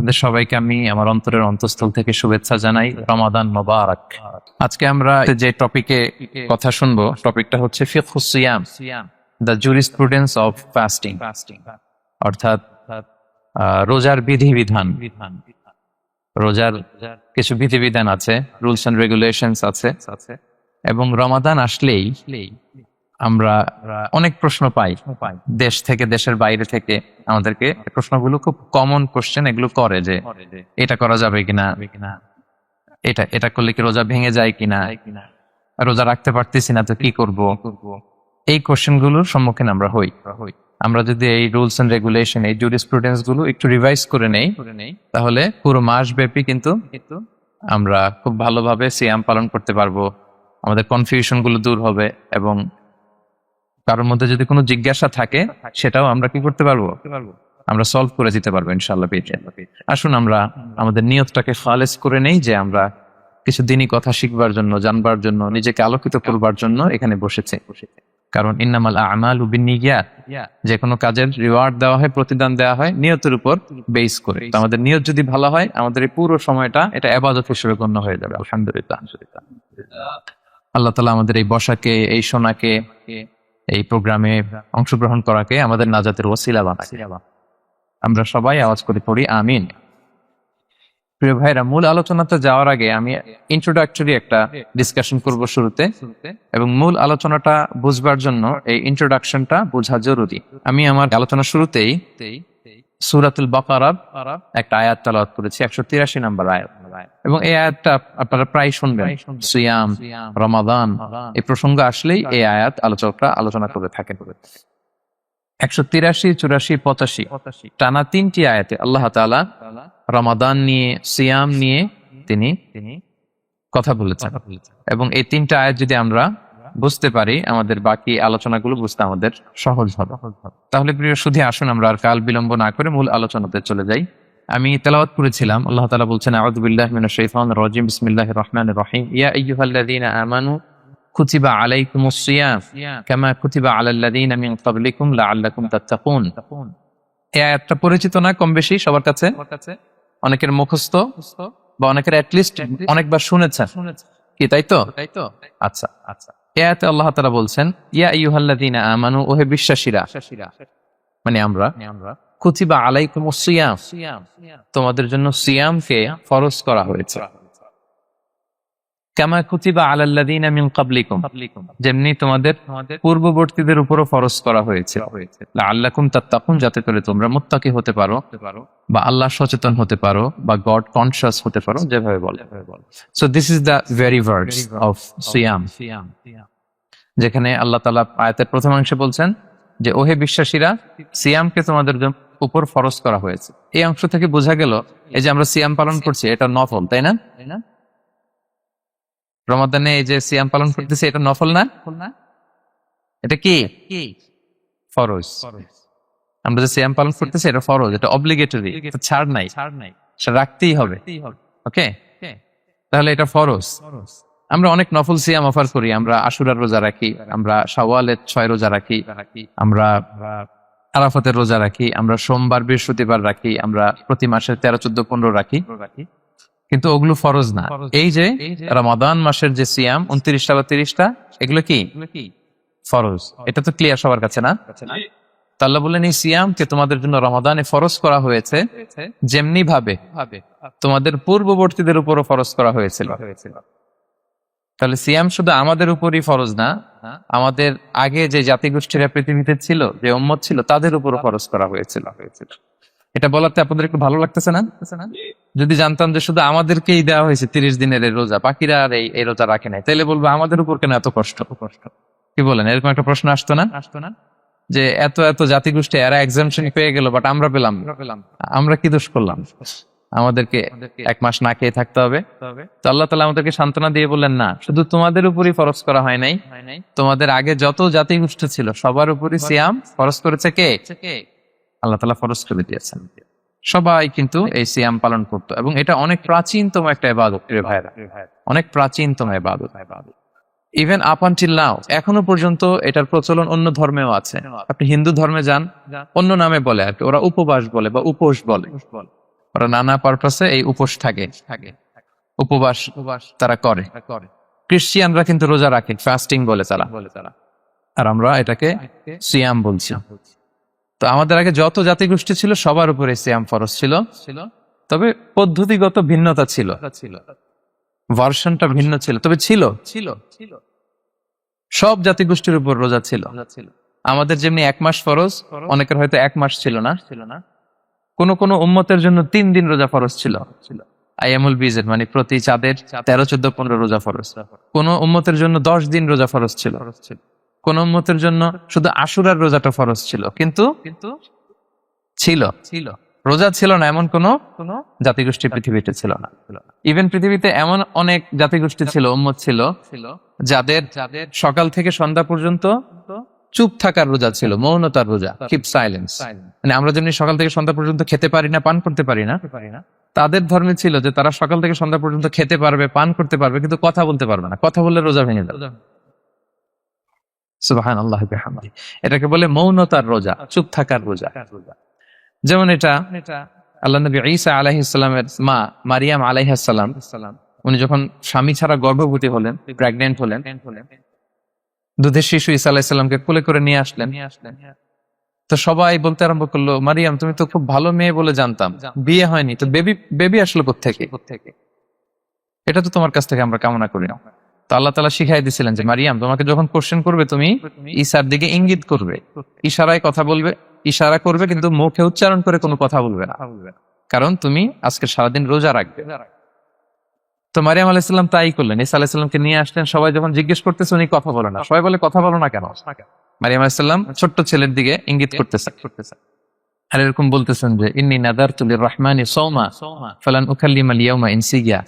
আপনাদের সবাইকে আমি আমার অন্তরের অন্তঃস্থল থেকে শুভেচ্ছা জানাই। রমাদান মোবারক। আজকে আমরা যে টপিকে কথা শুনবো, টপিকটা হচ্ছে ফিকহুস সিয়াম, দ্য জুরিসপ্রুডেন্স অফ ফাস্টিং, অর্থাৎ রোজার বিধিবিধান। রোজার কিছু বিধিবিধান আছে, রুলস এন্ড রেগুলেশনস আছে, এবং রমাদান আসলেই আমরা অনেক প্রশ্ন পাই দেশ থেকে, দেশের বাইরে থেকে। আমাদেরকে প্রশ্নগুলো খুব কমন কোশ্চেন এগুলো করে, যে এটা করা যাবে কিনা, এটা করলে কি রোজা ভেঙে যায় কিনা, রোজা রাখতে পারতেছি না তো কি করব। এই কোশ্চেন গুলোর সম্মুখীন আমরা হই। আমরা যদি এই রুলস এন্ড রেগুলেশন, এই জুরিসপ্রুডেন্স গুলো একটু রিভাইজ করে নেই, তাহলে পুরো মাস ব্যাপী কিন্তু আমরা খুব ভালোভাবে সিয়াম পালন করতে পারবো। আমাদের কনফিউশন গুলো দূর হবে, এবং কারোর মধ্যে যদি কোনো জিজ্ঞাসা থাকে সেটাও আমরা কি করতে পারবো, আমরা সলভ করে দিতে পারবো ইনশাআল্লাহ। আসুন আমরা আমাদের নিয়তটাকে খালেস করে নেই, যে আমরা কিছু দিনই কথা শিখবার জন্য, জানবার জন্য, নিজেকে আলোকিত করবার জন্য এখানে বসেছে। কারণ ইন্নামাল আমালু বিন্নিয়াত, যে কোনো কাজের রিওয়ার্ড দেওয়া হয়, প্রতিদান দেওয়া হয় নিয়তের উপর বেস করে। তো আমাদের নিয়ত যদি ভালো হয়, আমাদের এই পুরো সময়টা এটা ইবাদত হিসেবে গণ্য হয়ে যাবে। আলহামদুলিল্লাহ। আল্লাহ তাআলা আমাদের এই বসাকে, এই শোনাকে, এই প্রোগ্রামে অংশগ্রহণ করাকে আমাদের নাজাতের ওসিলা বানায়। আমরা সবাই আওয়াজ করে পড়ি আমিন। প্রিয় ভাইরা, মূল আলোচনাতে যাওয়ার আগে আমি ইন্ট্রোডাক্টরি একটা ডিসকাশন করব শুরুতে, এবং মূল আলোচনাটা বুঝবার জন্য এই ইন্ট্রোডাকশনটা বোঝা জরুরি। আমি আমার আলোচনা শুরুতেই সূরাতুল বাকারার একটা আয়াত তেলাওয়াত করেছি, 183 নম্বর আয়াত, এবং এই আয়াতটা আপনারা প্রায় শুনবেন। সিয়াম, রমাদান এই প্রসঙ্গ আসলেই এই আয়াত আলোচকরা আলোচনা করে থাকেন। 183, 84, 85 টানা 3টি আয়াতে আল্লাহ তাআলা রমাদান নিয়ে, সিয়াম নিয়ে তিনি কথা বলেছেন, এবং এই 3টা আয়াত যদি আমরা বুঝতে পারি, আমাদের বাকি আলোচনাগুলো বুঝতে আমাদের সহজ হবে। তাহলে প্রিয় সুধী, আসুন আমরা আর কাল বিলম্ব না করে মূল আলোচনাতে চলে যাই। আমি তেলাওয়াত করেছিলাম, আল্লাহ তাআলা বলছেন, আউযু বিল্লাহি মিনাশ শাইতানির রাজিম, বিসমিল্লাহির রহমানির রহিম, ইয়া আইয়ুহাল্লাযীনা আমানু কুতিবা আলাইকুমুস সিয়াম কামা কুতিবা আলাল্লাযীনা মিন ক্বাবলিকুম লাআল্লাকুম তাত্তাকুন। এই আয়াতটা পরিচিত না কম বেশি সবার কাছে? অনেকের মুখস্থ, বা অনেকের অ্যাটলিস্ট অনেকবার শুনেছেন কি, তাই তো? আচ্ছা, এই আয়াতে আল্লাহ তাআলা বলছেন, ইয়া আইয়ুহাল্লাযীনা আমানু, ওহে বিশ্বাসীরা, মানে আমরা, কুতিবা আলাইকুমুস সিয়াম, তোমাদের জন্য সিয়ামকে ফরজ করা হয়েছে। কামা কুতিবা আলাল্লাযীনা মিন ক্বাবলিকুম, যেমনি তোমাদের পূর্ববর্তীদের উপরও ফরজ করা হয়েছে, লাআল্লাকুম তাত্তাকুন, যাতে করে তোমরা মুত্তাকি হতে পারো, বা আল্লাহ সচেতন হতে পারো, বা গড কনশিয়াস হতে পারো, যেভাবে বলে। So this is the very verse of সিয়াম, যেখানে আল্লাহ তাআলা আয়াতের প্রথমাংশে বলছেন যে ওহে বিশ্বাসীরা, সিয়ামকে তোমাদের উপর ফরজ করা হয়েছে। এই অংশ থেকে বোঝা গেল, এই যে আমরা সিয়াম পালন করছি এটা নফল, তাই না? রমাদানে এই যে সিয়াম পালন করতেছি এটা নফল না, এটা কি ফরজ। আমরা যে সিয়াম পালন করতেছি এটা ফরজ, এটা অব্লিগেটরি, এটা ছাড় নাই, সেটা রাখতেই হবে। ওকে, তাহলে এটা ফরজ। আমরা অনেক নফল সিয়াম অফার করি, আমরা আশুরার রোজা রাখি, আমরা শাওয়ালের 6 রোজা রাখি, আমরা আরাফাতের রোজা রাখি, আমরা সোমবার বৃহস্পতিবার রাখি, আমরা প্রতি মাসে 13, 14, 15 রাখি, কিন্তু ওগুলো ফরজ না। এই যে রমাদান মাসের যে সিয়াম 29টা বা 30টা, এগুলো কি ফরজ? এটা তো ক্লিয়ার সবার কাছে না? আল্লাহ বললেন, এই সিয়ামকে তোমাদের জন্য রমাদানে ফরজ করা হয়েছে, যেমনি ভাবে তোমাদের পূর্ববর্তীদের উপরও ফরজ করা হয়েছিল। তাহলে সিয়াম শুধু আমাদের উপরই ফরজ না, আমাদের আগে যে জাতিগোষ্ঠীরা পৃথিবীতে ছিল, যে উম্মত ছিল, তাদের উপরও ফরজ করা হয়েছিল। এটা বলাতে আপনাদের একটু ভালো লাগতেছে না? যদি জানতাম যে শুধু আমাদেরকেই দেওয়া হয়েছে 30 দিনের এই রোজা, বাকিরা আর এই রোজা রাখে নাই, তাইলে বলবো আমাদের উপর কেন এত কষ্ট? কি বলেন? এরকম একটা প্রশ্ন আসতো না, যে এত এত জাতিগোষ্ঠী এরা এক্সামশন পেয়ে গেল, বাট আমরা পেলাম, আমরা কি দোষ করলাম? আমাদেরকে 1 মাস না খেয়ে থাকতে হবে? তো আল্লাহ তাআলা আমাদেরকে সান্ত্বনা দিয়ে বললেন, না, শুধু তোমাদের উপরই ফরজ করা হয় নাই, তোমাদের আগে যত জাতিগোষ্ঠী ছিল সবার উপরই সিয়াম ফরজ করেছে। কে? আল্লাহ তাআলা ফরজ করে দিয়েছেন। সবাই কিন্তু এই সিয়াম পালন করতো, এবং এটা অনেক প্রাচীনতম একটা ইবাদত রে ভাইরা, অনেক প্রাচীনতম ইবাদত। ইভেন আপ আনটিল নাও, এখনো পর্যন্ত এটার প্রচলন অন্য ধর্মেও আছে। আপনি হিন্দু ধর্মে যান, অন্য নামে বলে আর কি, ওরা উপবাস বলে বা উপোস বলে। ওরা নানা পারপাসে এই উপোস থাকে, উপবাস তারা করে। ক্রিশ্চিয়ানরা কিন্তু রোজা রাখে, ফাস্টিং বলে তারা, আর আমরা এটাকে সিয়াম বলছি। তো আমাদের আগে যত জাতিগোষ্ঠী ছিল সবার উপরে সিয়াম ফরজ ছিল, তবে পদ্ধতিগত ভিন্নতা ছিল, ভার্সনটা ভিন্ন ছিল, তবে ছিল। সব জাতিগোষ্ঠীর উপর রোজা ছিল। আমাদের যেমনি 1 মাস ফরজ, অনেকের হয়তো 1 মাস ছিল না। কোন কোন উম্মতের জন্য 3 দিন রোজা ফরজ ছিল, আইয়ামুল বিজের মানে প্রতি চাঁদের 13, 14, 15 রোজা ফরজ। কোন উম্মতের জন্য 10 দিন রোজা ফরজ ছিল, কোন উম্মতের জন্য শুধু আশুরার রোজাটা ফরজ ছিল। কিন্তু ছিল, রোজা ছিল না এমন কোন জাতিগোষ্ঠী পৃথিবীতে ছিল না। ইভেন পৃথিবীতে এমন অনেক জাতিগোষ্ঠী ছিল, উম্মত ছিল, যাদের সকাল থেকে সন্ধ্যা পর্যন্ত চুপ থাকার রোজা ছিল, মৌনতার রোজা, কিপ সাইলেন্স। মানে আমরা যেমনি সকাল থেকে সন্ধ্যা পর্যন্ত খেতে পারি না, পান করতে পারি না, তাদের ধর্মে ছিল যে তারা সকাল থেকে সন্ধ্যা পর্যন্ত খেতে পারবে, পান করতে পারবে, কিন্তু কথা বলতে পারবে না। কথা বললে রোজা ভেঙে যাবে। সুবহানাল্লাহ বিহামদিহি। এটাকে বলে মৌনতার রোজা, চুপ থাকার রোজা। যেমন এটা আল্লাহ নবী ঈসা আলাইহিস সালামের মা মারিয়াম আলাইহিস সালাম, উনি যখন স্বামী ছাড়া গর্ভবতী হলেন, প্রেগন্যান্ট হলেন, দুধের শিশু ঈসা আলাইহিস সালামকে কোলে করে নিয়ে আসলেন। তো সবাই বলতে আরম্ভ করলো, মারিয়াম তুমি তো খুব ভালো মেয়ে বলে জানতাম, বিয়ে হয়নি, তো বেবি আসলো কোত্থেকে? এটা তো তোমার কাছ থেকে আমরা কামনা করি না। তো আল্লাহ তাআলা শিখাই দিয়েছিলেন যে মারিয়াম তোমাকে যখন কোশ্চেন করবে তুমি ঈসার দিকে ইঙ্গিত করবে, ইশারায় কথা বলবে, ইশারা করবে, কিন্তু মুখে উচ্চারণ করে কোনো কথা বলবে না, কারণ তুমি আজকে সারাদিন রোজা রাখবে। তো মারিয়াম আলাইহিস সালাম তাই করলেন, ঈসা আলাইহিস সালামকে নিয়ে আসলেন। সবাই যখন জিজ্ঞেস করতেছে উনি কথা বলে না, সবাই বলে কথা বলো না কেন? মারিয়াম আলাইহিস সালাম ছোট্ট ছেলের দিকে ইঙ্গিত করতেছে, আর এরকম বলতেছেন যে ইন্নী নাযারতু লির-রাহমানি সাওমা ফালান উকাল্লিমাল ইয়াওমা ইনসিয়া,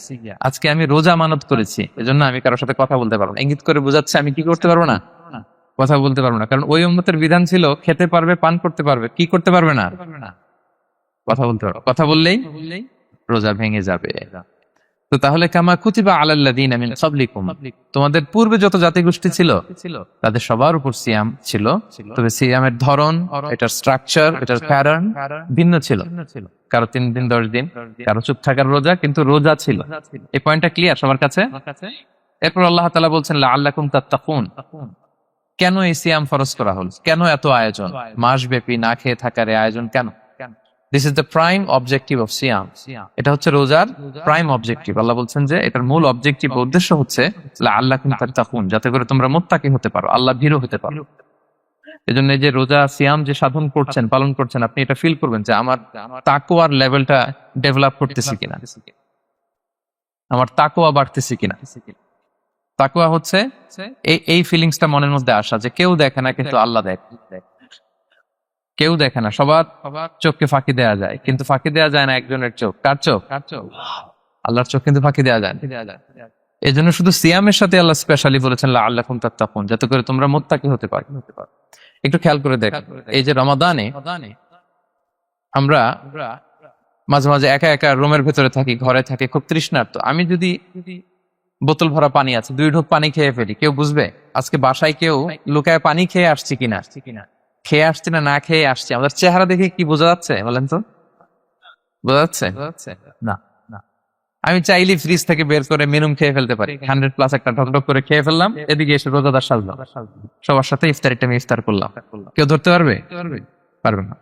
আজকে আমি রোজা মানত করেছি, এজন্য আমি কারোর সাথে কথা বলতে পারবো না। ইঙ্গিত করে বোঝাচ্ছে আমি কি করতে পারবো না, কথা বলতে পারবো না। কারণ ওই উম্মতের বিধান ছিল খেতে পারবে, পান করতে পারবে, কি করতে পারবে না, কথা বলতে পারবে। কথা বললেই রোজা ভেঙে যাবে। তো তাহলে কামা কুতিবা আলাল্লাযিনা মিন ক্বাবলিকুম, তোমাদের পূর্বে যত জাতিগোষ্ঠী ছিল তাদের সবার উপর সিয়াম ছিল, তবে সিয়ামের ধরন, এটার স্ট্রাকচার, এটার প্যাটার্ন ভিন্ন ছিল। কারো 3 দিন 10 দিন, কারো চুপ থাকার রোজা, কিন্তু রোজা ছিল। এই পয়েন্টটা ক্লিয়ার সবার কাছে? এরপর আল্লাহ তাআলা বলছেন লাআল্লাকুম তাত্তাকুন, কেন এই সিয়াম ফরজ করা হল, কেন এত আয়োজন, মাসব্যাপী না খেয়ে থাকার এই আয়োজন কেন? This is the prime objective of সিয়াম। এটা হচ্ছে রোজার প্রাইম অবজেক্টিভ। আল্লাহ বলছেন যে এটার মূল অবজেক্টিভ, উদ্দেশ্য হচ্ছে লাআল্লাকুম তাত্তাকুন, যাতে করে তোমরা মুত্তাকি হতে পারো, আল্লাহ ভীরু হতে পারো। এজন্য এই যে রোজা সিয়াম যে সাধন করছেন, পালন করছেন, আপনি এটা ফিল করবেন যে আমার তাকওয়ার লেভেলটা ডেভেলপ করতেছি কিনা, আমার তাকওয়া বাড়তেছে কিনা। তাকওয়া হচ্ছে এই ফিলিংসটা মনের মধ্যে আসা যে কেউ দেখে না কিন্তু আল্লাহ দেখে। কেউ দেখে না, সবার চোখকে ফাঁকি দেওয়া যায়, কিন্তু ফাঁকি দেওয়া যায় না একজনের চোখ। কার চোখ? আল্লাহর চোখ কিন্তু ফাঁকি দেওয়া যায় না। এই জন্য শুধু সিয়ামের সাথে আল্লাহ স্পেশালি বলেছেন লাআল্লাকুম তাত্তাকুন, যাতে করে তোমরা মুত্তাকি হতে পারো। একটু খেয়াল করে দেখ, এই যে রমাদানে আমরা মাঝে মাঝে একা একা রুমের ভেতরে থাকি, ঘরে থাকি, খুব তৃষ্ণার্ত। আমি যদি বোতল ভরা পানি আছে 2 ঢোক পানি খেয়ে ফেলি, কেউ বুঝবে? আজকে বাসায় কেউ লুকায় পানি খেয়ে আসছি কিনা, খেয়ে আসছি না খেয়ে আসছি, আমাদের চেহারা দেখে কি বোঝা যাচ্ছে বলেন তো? বোঝা যাচ্ছে না। আমি চাইলে ফ্রিজ থেকে বের করে মিনুম খেয়ে ফেলতে পারি, 100+ একটা ঢকঢক করে খেয়ে ফেললাম, এদিকে এসে রোজাদার সাজলাম, সবার সাথে ইফতারিটা আমি ইফতার করলাম। কেউ ধরতে পারবে? পারবে না।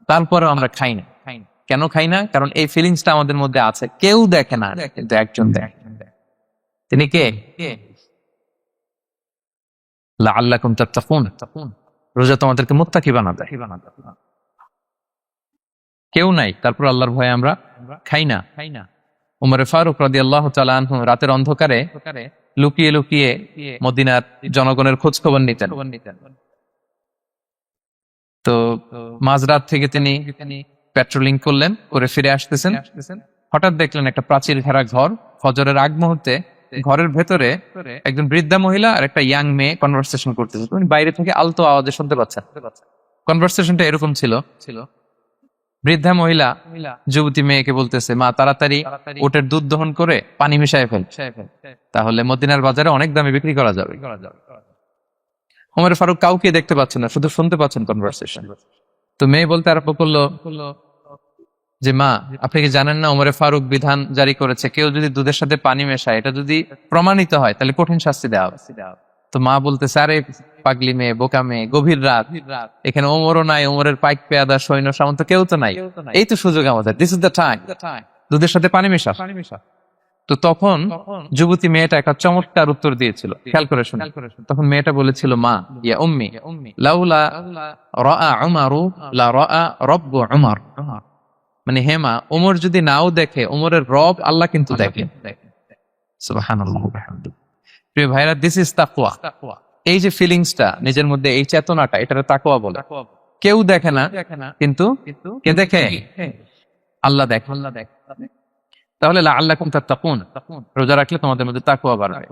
তারপরেও আমরা খাই না। কেন খাই না? কারণ এই ফিলিংসটা আমাদের মধ্যে আছে। কেউ দেখে না, কিন্তু একজন দেখে। তিনি কে? লাআল্লাকুম তাত্তাকুন, রোজা তোমাদেরকে মুত্তাকি বানাবে। কেউ নাই, তারপর আল্লাহর ভয়ে আমরা খাই না। উমর ফারুক রাদিয়াল্লাহু তাআলা আনহু রাতের অন্ধকারে লুকিয়ে লুকিয়ে মদিনার জনগণের খোঁজ খবর নিতেন। তো মাঝরাত থেকে তিনি পেট্রোলিং করলেন, করে ফিরে আসতেছেন, হঠাৎ দেখলেন একটা প্রাচীর ঘেরা ঘর। ফজরের আগ মুহূর্তে ঘরের ভেতরে একজন বৃদ্ধা মহিলা আর একটা ইয়াং মেয়ে কনভারসেশন করতেছে। তুমি বাইরে থেকে আলতো আওয়াজে শুনতে পাচ্ছেন। কনভারসেশনটা এরকম ছিল, বৃদ্ধা মহিলা যুবতী মেয়েকে বলতেছে, মা তাড়াতাড়ি ওটের দুধ দহন করে পানি মিশায় ফেল, তাহলে মদিনার বাজারে অনেক দামে বিক্রি করা যাবে। ওমর ফারুক কাউকে দেখতে পাচ্ছেন না, শুধু শুনতে পাচ্ছেন কনভারসেশন। তো মেয়ে বলতে আরম্ভ করলো, যে মা, আপনি কি জানেন না ওমরে ফারুক বিধান জারি করেছে, কেউ যদি দুধের সাথে পানি মেশায়, এটা যদি প্রমাণিত হয় তাহলে কঠিন শাস্তি দেওয়া হবে। তো মা বলতেছে, আরে পাগলি মেয়ে, বোকা মেয়ে, গভীর রাত, এখানে ওমরও নাই, ওমরের পাইক পেয়াদা সৈন্য সামন্ত কেউ তো নাই, এই তো সুযোগ আমাদের, দিস ইজ দ্য টাইম, দুধের সাথে পানি মেশা। তো তখন যুবতী মেয়েটা একটা চমৎকার উত্তর দিয়েছিল, খেয়াল করে শুনে। তখন মেয়েটা বলেছিল, মা, ইয়া উম্মি লাউলা রাআ উমারু লা রাআ রব্বু উমর। মানে হে মা, ওমর যদি নাও দেখে, ওমরের রব আল্লাহ কিন্তু দেখে। সুবহানাল্লাহ। প্রিয় ভাইরা, দিস ইজ তাকওয়া। এই যে ফিলিংসটা নিজের মধ্যে, এই চেতনাটা, এটারে তাকওয়া বলে। কেউ দেখে না, কিন্তু কে দেখে? আল্লাহ দেখে। তাহলে লাআল্লাকুম তাত্তাকুন, রোজা রাখলে তোমাদের মধ্যে তাকওয়া বাড়বে।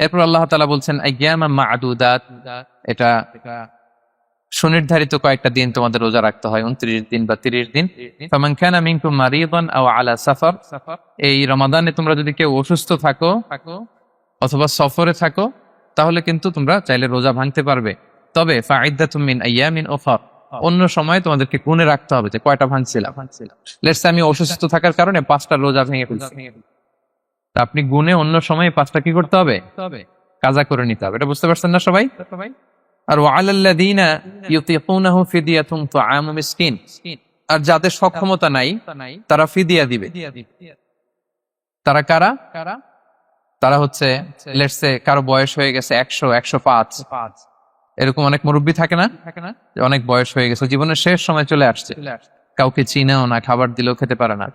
এরপর আল্লাহ তাআলা বলছেন আইয়ামান মা'দুদাত, এটা সুনির্ধারিত কয়েকটা দিন তোমাদের রোজা রাখতে হয়, 29 দিন বা 30 দিন। ফামান কানা মিনকুম মারিদান আও আলা সাফার, এই রমাদানে তোমরা যদি কেউ অসুস্থ থাকো অথবা সফরে থাকো, তাহলে কিন্তু তোমরা চাইলে রোজা ভাঙতে পারবে। তবে ফাইদ্দাতুম মিন আইয়ামিন উখর, অন্য সময় তোমাদেরকে গুনে রাখতে হবে যে কয়টা ভাঙছিলাম। লেটস সে আমি অসুস্থ থাকার কারণে 5টা রোজা ভেঙে ফেলছি, আপনি গুনে অন্য সময় 5টা কি করতে হবে? কাজা করে নিতে হবে। এটা বুঝতে পারছেন না সবাই? আর ওয়ালাল্লাযীনা ইউতিকুনাহু ফিদিয়াতুন তুআমু মিসকিন, আর যাদের সক্ষমতা নাই তারা ফিদিয়া দিবে। তারা কারা? তারা হচ্ছে লেটস সে কারো বয়স হয়ে গেছে 100, 105, এরকম অনেক মুরব্বী থাকে না, অনেক বয়স হয়ে গেছে, জীবনের শেষ সময় চলে আসছে, কাউকে চিনেও না, খাবার দিলেও খেতে পারে না,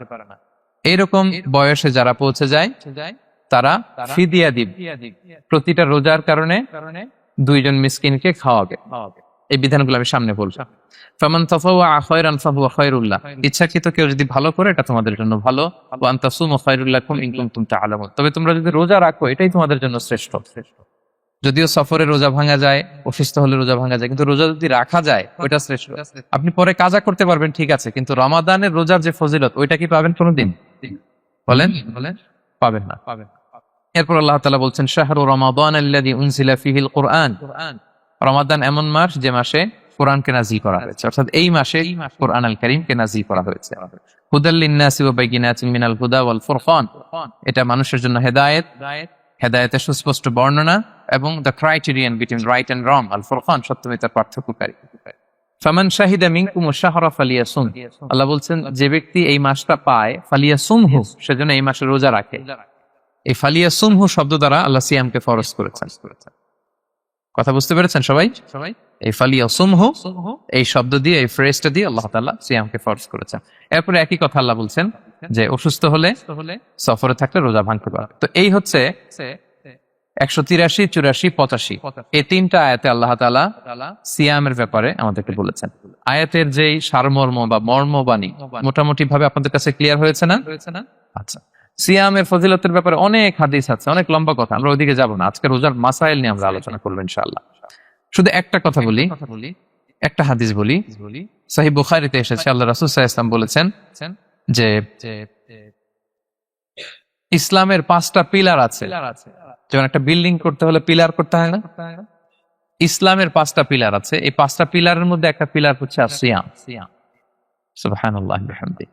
এইরকম বয়সে যারা পৌঁছে যায় তারা ফিদিয়া দিবে। প্রতিটা রোজার কারণে 2 জন মিসকিনকে খাওয়াবে। এই বিধানগুলো আমি সামনে বলবো। ফামান তাতাওয়া খায়রান ফাহুয়া খায়রুল লাহ, ইচ্ছাকৃত কেউ যদি ভালো করে এটা তোমাদের জন্য ভালো। ওয়া আন তাসুমু খায়রুল লাকুম ইন কুনতুম তা'লামুন, তবে তোমরা যদি রোজা রাখো এটাই তোমাদের জন্য শ্রেষ্ঠ। যদিও সফরে রোজা ভাঙা যায়, অসুস্থ হলে রোজা ভাঙা যায়, কিন্তু রোজা যদি রাখা যায় ওইটা শ্রেষ্ঠ। আপনি পরে কাজা করতে পারবেন, ঠিক আছে, কিন্তু রমাদানের রোজার যে ফজিলত ওইটা কি পাবেন কোনোদিন? বলেন পাবেন না। এরপর আল্লাহ তাআলা বলছেন শাহরু রমাদান আল্লাযী উনজিলা ফীহিল কুরআন, রমাদান এমন মাস যে মাসে কোরআনকে নাযিল করা হয়েছে, অর্থাৎ এই মাসে কোরআন আল কারীমকে নাযিল করা হয়েছে। হুদাল লিন-নাসি ওয়া বাইয়িনাতিন মিনাল হুদা ওয়াল ফুরকান, এটা মানুষের জন্য হেদায়েত, হেদায়েতের সুস্পষ্ট বর্ণনা, এবং the criterion between right and wrong, আল ফুরকান সত্যমিতার পার্থক্যকারী। ফামান শাহিদা মিনকুম আশ-শাহরা ফালিয়াসুম, আল্লাহ বলছেন যে ব্যক্তি এই মাসটা পায় ফালিয়াসুমহু, সেজন্য এই মাসে রোজা রাখে। এই ফালিয়াসুমহু শব্দ দ্বারা আল্লাহ সিয়ামকে ফরজ করেছেন। কথা বুঝতে পেরেছেন সবাই? এই ফালিয়াসুমহু এই শব্দ দিয়ে, এই ফ্রেজটা দিয়ে আল্লাহ তাআলা সিয়ামকে ফরজ করেছেন। এরপরে একই কথা আল্লাহ বলছেন যে অসুস্থ হলে, সফরে থাকলে রোজা ভাঙতে পারবে। তো এই হচ্ছে 183, 84, 85 এই 3টা আয়াতে আল্লাহ তাআলা সিয়ামের ব্যাপারে আমাদেরকে বলেছেন। আয়াতের যেই সারমর্ম বা মর্মবাণী মোটামুটি ভাবে আপনাদের কাছে ক্লিয়ার হয়েছে না? আচ্ছা, সিয়ামের ফজিলতের ব্যাপারে অনেক হাদিস আছে, অনেক লম্বা কথা, আমরা ওইদিকে যাব না। আজকে রোজার মাসাইল নিয়ে আমরা আলোচনা করবো ইনশাআল্লাহ। শুধু একটা কথা বলি, একটা হাদিস বলি। সহিহ বুখারীতে এসেছে, আল্লাহ রাসূল সাল্লাল্লাহু আলাইহি ওয়াসাল্লাম বলেছেন যে ইসলামের 5টা পিলার আছে। যেমন একটা বিল্ডিং করতে হলে পিলার করতে হয় না, ইসলামের 5টা পিলার আছে। এই 5টা পিলারের মধ্যে একটা পিলার হচ্ছে সিয়াম। সুবহানাল্লাহ ওয়া বিহামদিহি।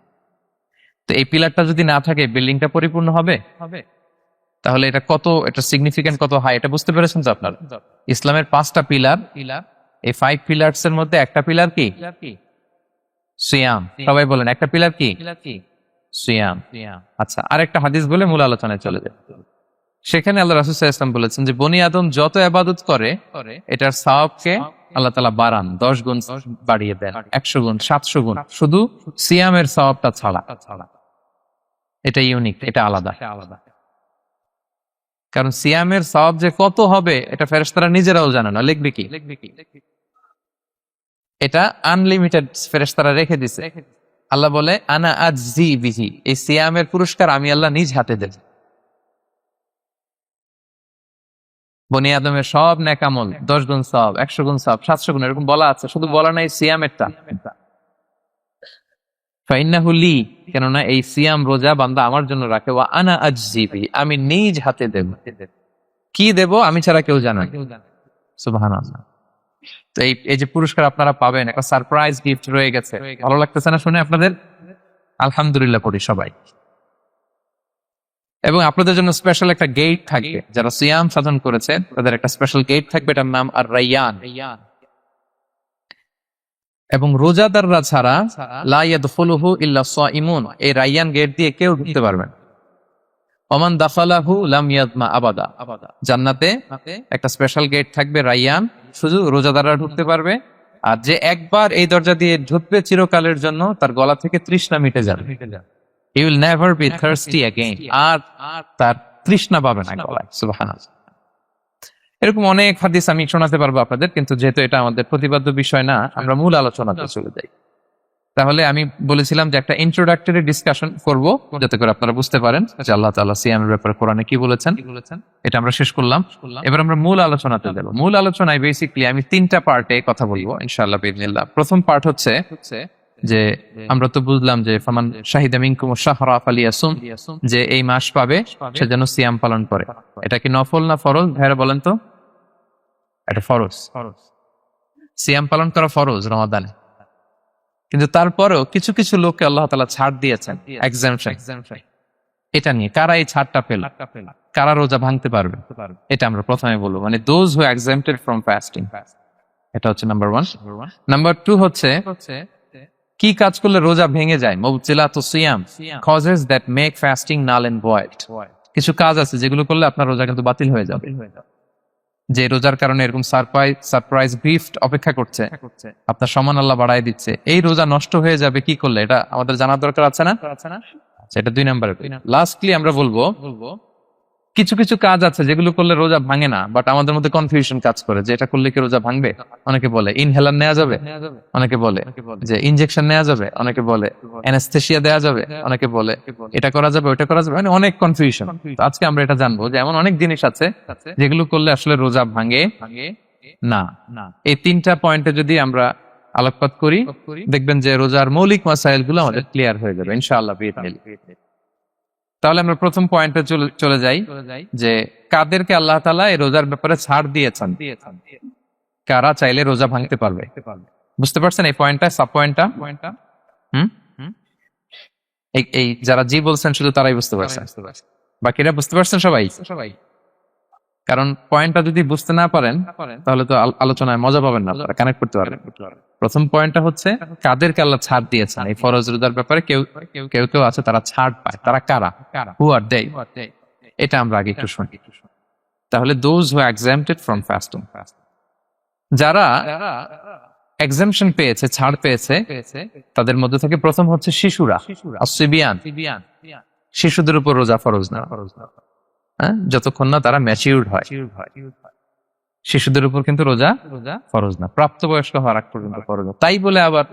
তো এই পিলারটা যদি না থাকে বিল্ডিংটা পরিপূর্ণ হবে? তাহলে এটা কত, এটা সিগনিফিকেন্ট কত হাই, এটা বুঝতে পেরেছেন তো আপনারা? ইসলামের 5টা পিলার, এই 5 পিলারস এর মধ্যে একটা পিলার কি? সিয়াম। সবাই বলেন একটা পিলার কি? সিয়াম। আচ্ছা, আরেকটা হাদিস বলে মূল আলোচনায় চলে যায়। সেখানে আল্লাহ রাসূল সাল্লাল্লাহু আলাইহি ওয়াসাল্লাম বলেছেন যে বনি আদম যত ইবাদত করে এটার সওয়াবকে আল্লাহ তাআলা বাড়ান, 10 গুণ বাড়িয়ে দেন, 100 গুণ, 700 গুণ, শুধু সিয়ামের সওয়াবটা ছাড়া। এটা ইউনিক, এটা আলাদা। কারণ সিয়ামের সওয়াব যে কত হবে এটা ফেরেশতারা নিজেরাও জানে না, লিখবে কি? এটা আনলিমিটেড ফেরেশতারা রেখে দিয়েছে। আল্লাহ বলে আনা আজজি বিহি, এই সিয়ামের পুরস্কার আমি আল্লাহ নিজ হাতে দেব। বনি আদমের সব নেক আমল 10 গুণ সওয়াব, 100 গুণ সওয়াব, 700 গুণ, এরকম বলা আছে, শুধু বলা নাই সিয়ামেরটা। ফাইন্নাহু লি, কেননা এই সিয়াম রোজা বান্দা আমার জন্য রাখে, ওয়া আনা আজজি বিহি, আমি নিজ হাতে দেব। কি দেব? আমি ছাড়া কেউ জানে না। সুবহানাল্লাহ। তো এই যে পুরস্কার আপনারা পাবেন, একটা সারপ্রাইজ গিফট রয়ে গেছে। ভালো লাগতেছে না শুনে আপনাদের? আলহামদুলিল্লাহ পড়ি সবাই। এবং আপনাদের জন্য স্পেশাল একটা গেট থাকবে, যারা সিয়াম সাধন করেছে তাদের একটা স্পেশাল গেট থাকবে, এটার নাম আর রাইয়ান। এবং রোজাদাররা ছাড়া লা ইয়াদখুলুহু ইল্লা সাইমুন, এই রাইয়ান গেট দিয়ে কেউ ঢুকতে পারবে না। ওমান দাখালাহু লাম ইয়াদমা আবাদা, জান্নাতে একটা স্পেশাল গেট থাকবে রাইয়ান, শুধু রোজাদাররা ঢুকতে পারবে। আর যে একবার এই দরজা দিয়ে ঢুকবে চিরকালের জন্য তার গলা থেকে তৃষ্ণা মিটে যাবে। He will never be thirsty again, আর তার তৃষ্ণা পাবে না গলায়। সুবহানাল্লাহ। এরকম অনেক হাদিস আমি শোনাতে পারবো আপনাদের, কিন্তু যেহেতু এটা আমাদের প্রতিপাদ্য বিষয় না, আমরা মূল আলোচনাতে চলে যাই। তাহলে আমি বলেছিলাম যে একটা ইন্ট্রোডাক্টরি ডিসকাশন করব, যাতে করে আপনারা বুঝতে পারেন যে আল্লাহ তাআলা সিয়ামের ব্যাপারে কোরআনে কি বলেছেন। এটা আমরা শেষ করলাম, এবার আমরা মূল আলোচনাতে যাব। মূল আলোচনায় বেসিক্যালি আমি তিনটা পার্টে কথা বলবো ইনশাআল্লাহ বিইذنিল্লাহ। প্রথম পার্ট হচ্ছে যে আমরা তো বুঝলাম যে ফামান শাহিদা মিনকুম শাহরা ফালিয়াসুম, যে এই মাস পাবে সে যেন সিয়াম পালন করে। এটা কি নফল না ফরজ ভাইরা বলেন তো? এটা ফরজ। সিয়াম পালন করা ফরজ রমাদানে, কিন্তু তারপরেও কিছু কিছু লোককে আল্লাহ তাআলা ছাড় দিয়েছেন, এক্সাম্পশন। এটা নিয়ে কারা এই ছাড়টা পেল, কারা রোজা ভাঙতে পারবে, এটা আমরা প্রথমে বলবো। মানে দোজ হু এক্সাম্পটেড ফ্রম ফাস্টিং, এটা হচ্ছে নাম্বার 1। নাম্বার 2 হচ্ছে কি কাজ করলে রোজা ভেঙে যায়, মুবতিলাতুস সিয়াম, causes that make fasting null and void. কিছু কাজ আছে যেগুলো করলে আপনার রোজা কিন্তু বাতিল হয়ে যাবে, যে রোজার কারণে এরকম সারপ্রাইজ গিফট অপেক্ষা করছে, আপনার সম্মান আল্লাহ বাড়ায় দিচ্ছে, এই রোজা নষ্ট হয়ে যাবে কি করলে, এটা আমাদের জানার দরকার আছে না? এটা 2 নম্বরে। লাস্টলি আমরা বলবো কিছু কিছু কাজ আছে যেগুলো করলে রোজা ভাঙে না, বাট আমাদের মধ্যে কনফিউশন কাজ করে যে এটা করলে কি রোজা ভাঙবে। অনেকে বলে ইনহেলার নেওয়া যাবে, অনেকে বলে যে ইনজেকশন নেওয়া যাবে, অনেকে বলে অ্যানেস্থেসিয়া দেওয়া যাবে, অনেকে বলে এটা করা যাবে ওটা করা যাবে, মানে অনেক কনফিউশন। আজকে আমরা এটা জানবো যে এমন অনেক জিনিস আছে যেগুলো করলে আসলে রোজা ভাঙে না। এই 3টা পয়েন্টে যদি আমরা আলোকপাত করি, দেখবেন যে রোজার মৌলিক মাসাইল গুলো আমাদের ক্লিয়ার হয়ে যাবে ইনশাআল্লাহ বিইذনিল্লাহ। তাহলে আমরা প্রথম পয়েন্টে চলে যাই যে কাদেরকে আল্লাহ তাআলা এই রোজার ব্যাপারে ছাড় দিয়েছেন, কারা চাইলে রোজা ভাঙতে পারবে। বুঝতে পারছেন এই পয়েন্টটা, সাব পয়েন্টটা? এই যারা জি বলছেন শুধু তারাই বুঝতে পারছেন, বাকিরা বুঝতে পারছেন সবাই? কারণ পয়েন্টটা যদি বুঝতে না পারেন তাহলে তো আলোচনায় মজা পাবেন না, কানেক্ট করতে পারবেন। প্রথম পয়েন্টটা হচ্ছে কাদেরকে আল্লাহ ছাড় দিয়েছেন এই ফরজ রোজার ব্যাপারে। কেউ কেউ আছে তারা ছাড় পায়, তারা কারা? হু আর দে, এটা আমরা আগে একটু শুনি। তাহলে দোজ হু এক্সাম্পটেড ফ্রম ফাস্টিং, যারা এক্সাম্পশন পেয়েছে, ছাড় পেয়েছে, তাদের মধ্যে থেকে প্রথম হচ্ছে শিশুরা, আসিবিয়ান। শিশুদের উপর রোজা ফরজ না, যতক্ষণ না তারা ম্যাচিউরড হয়। শিশুদের উপর কিন্তু রোজা ফরজ না, প্রাপ্তবয়স্ক হওয়ার আগ পর্যন্ত ফরজ। তাই বলে আবার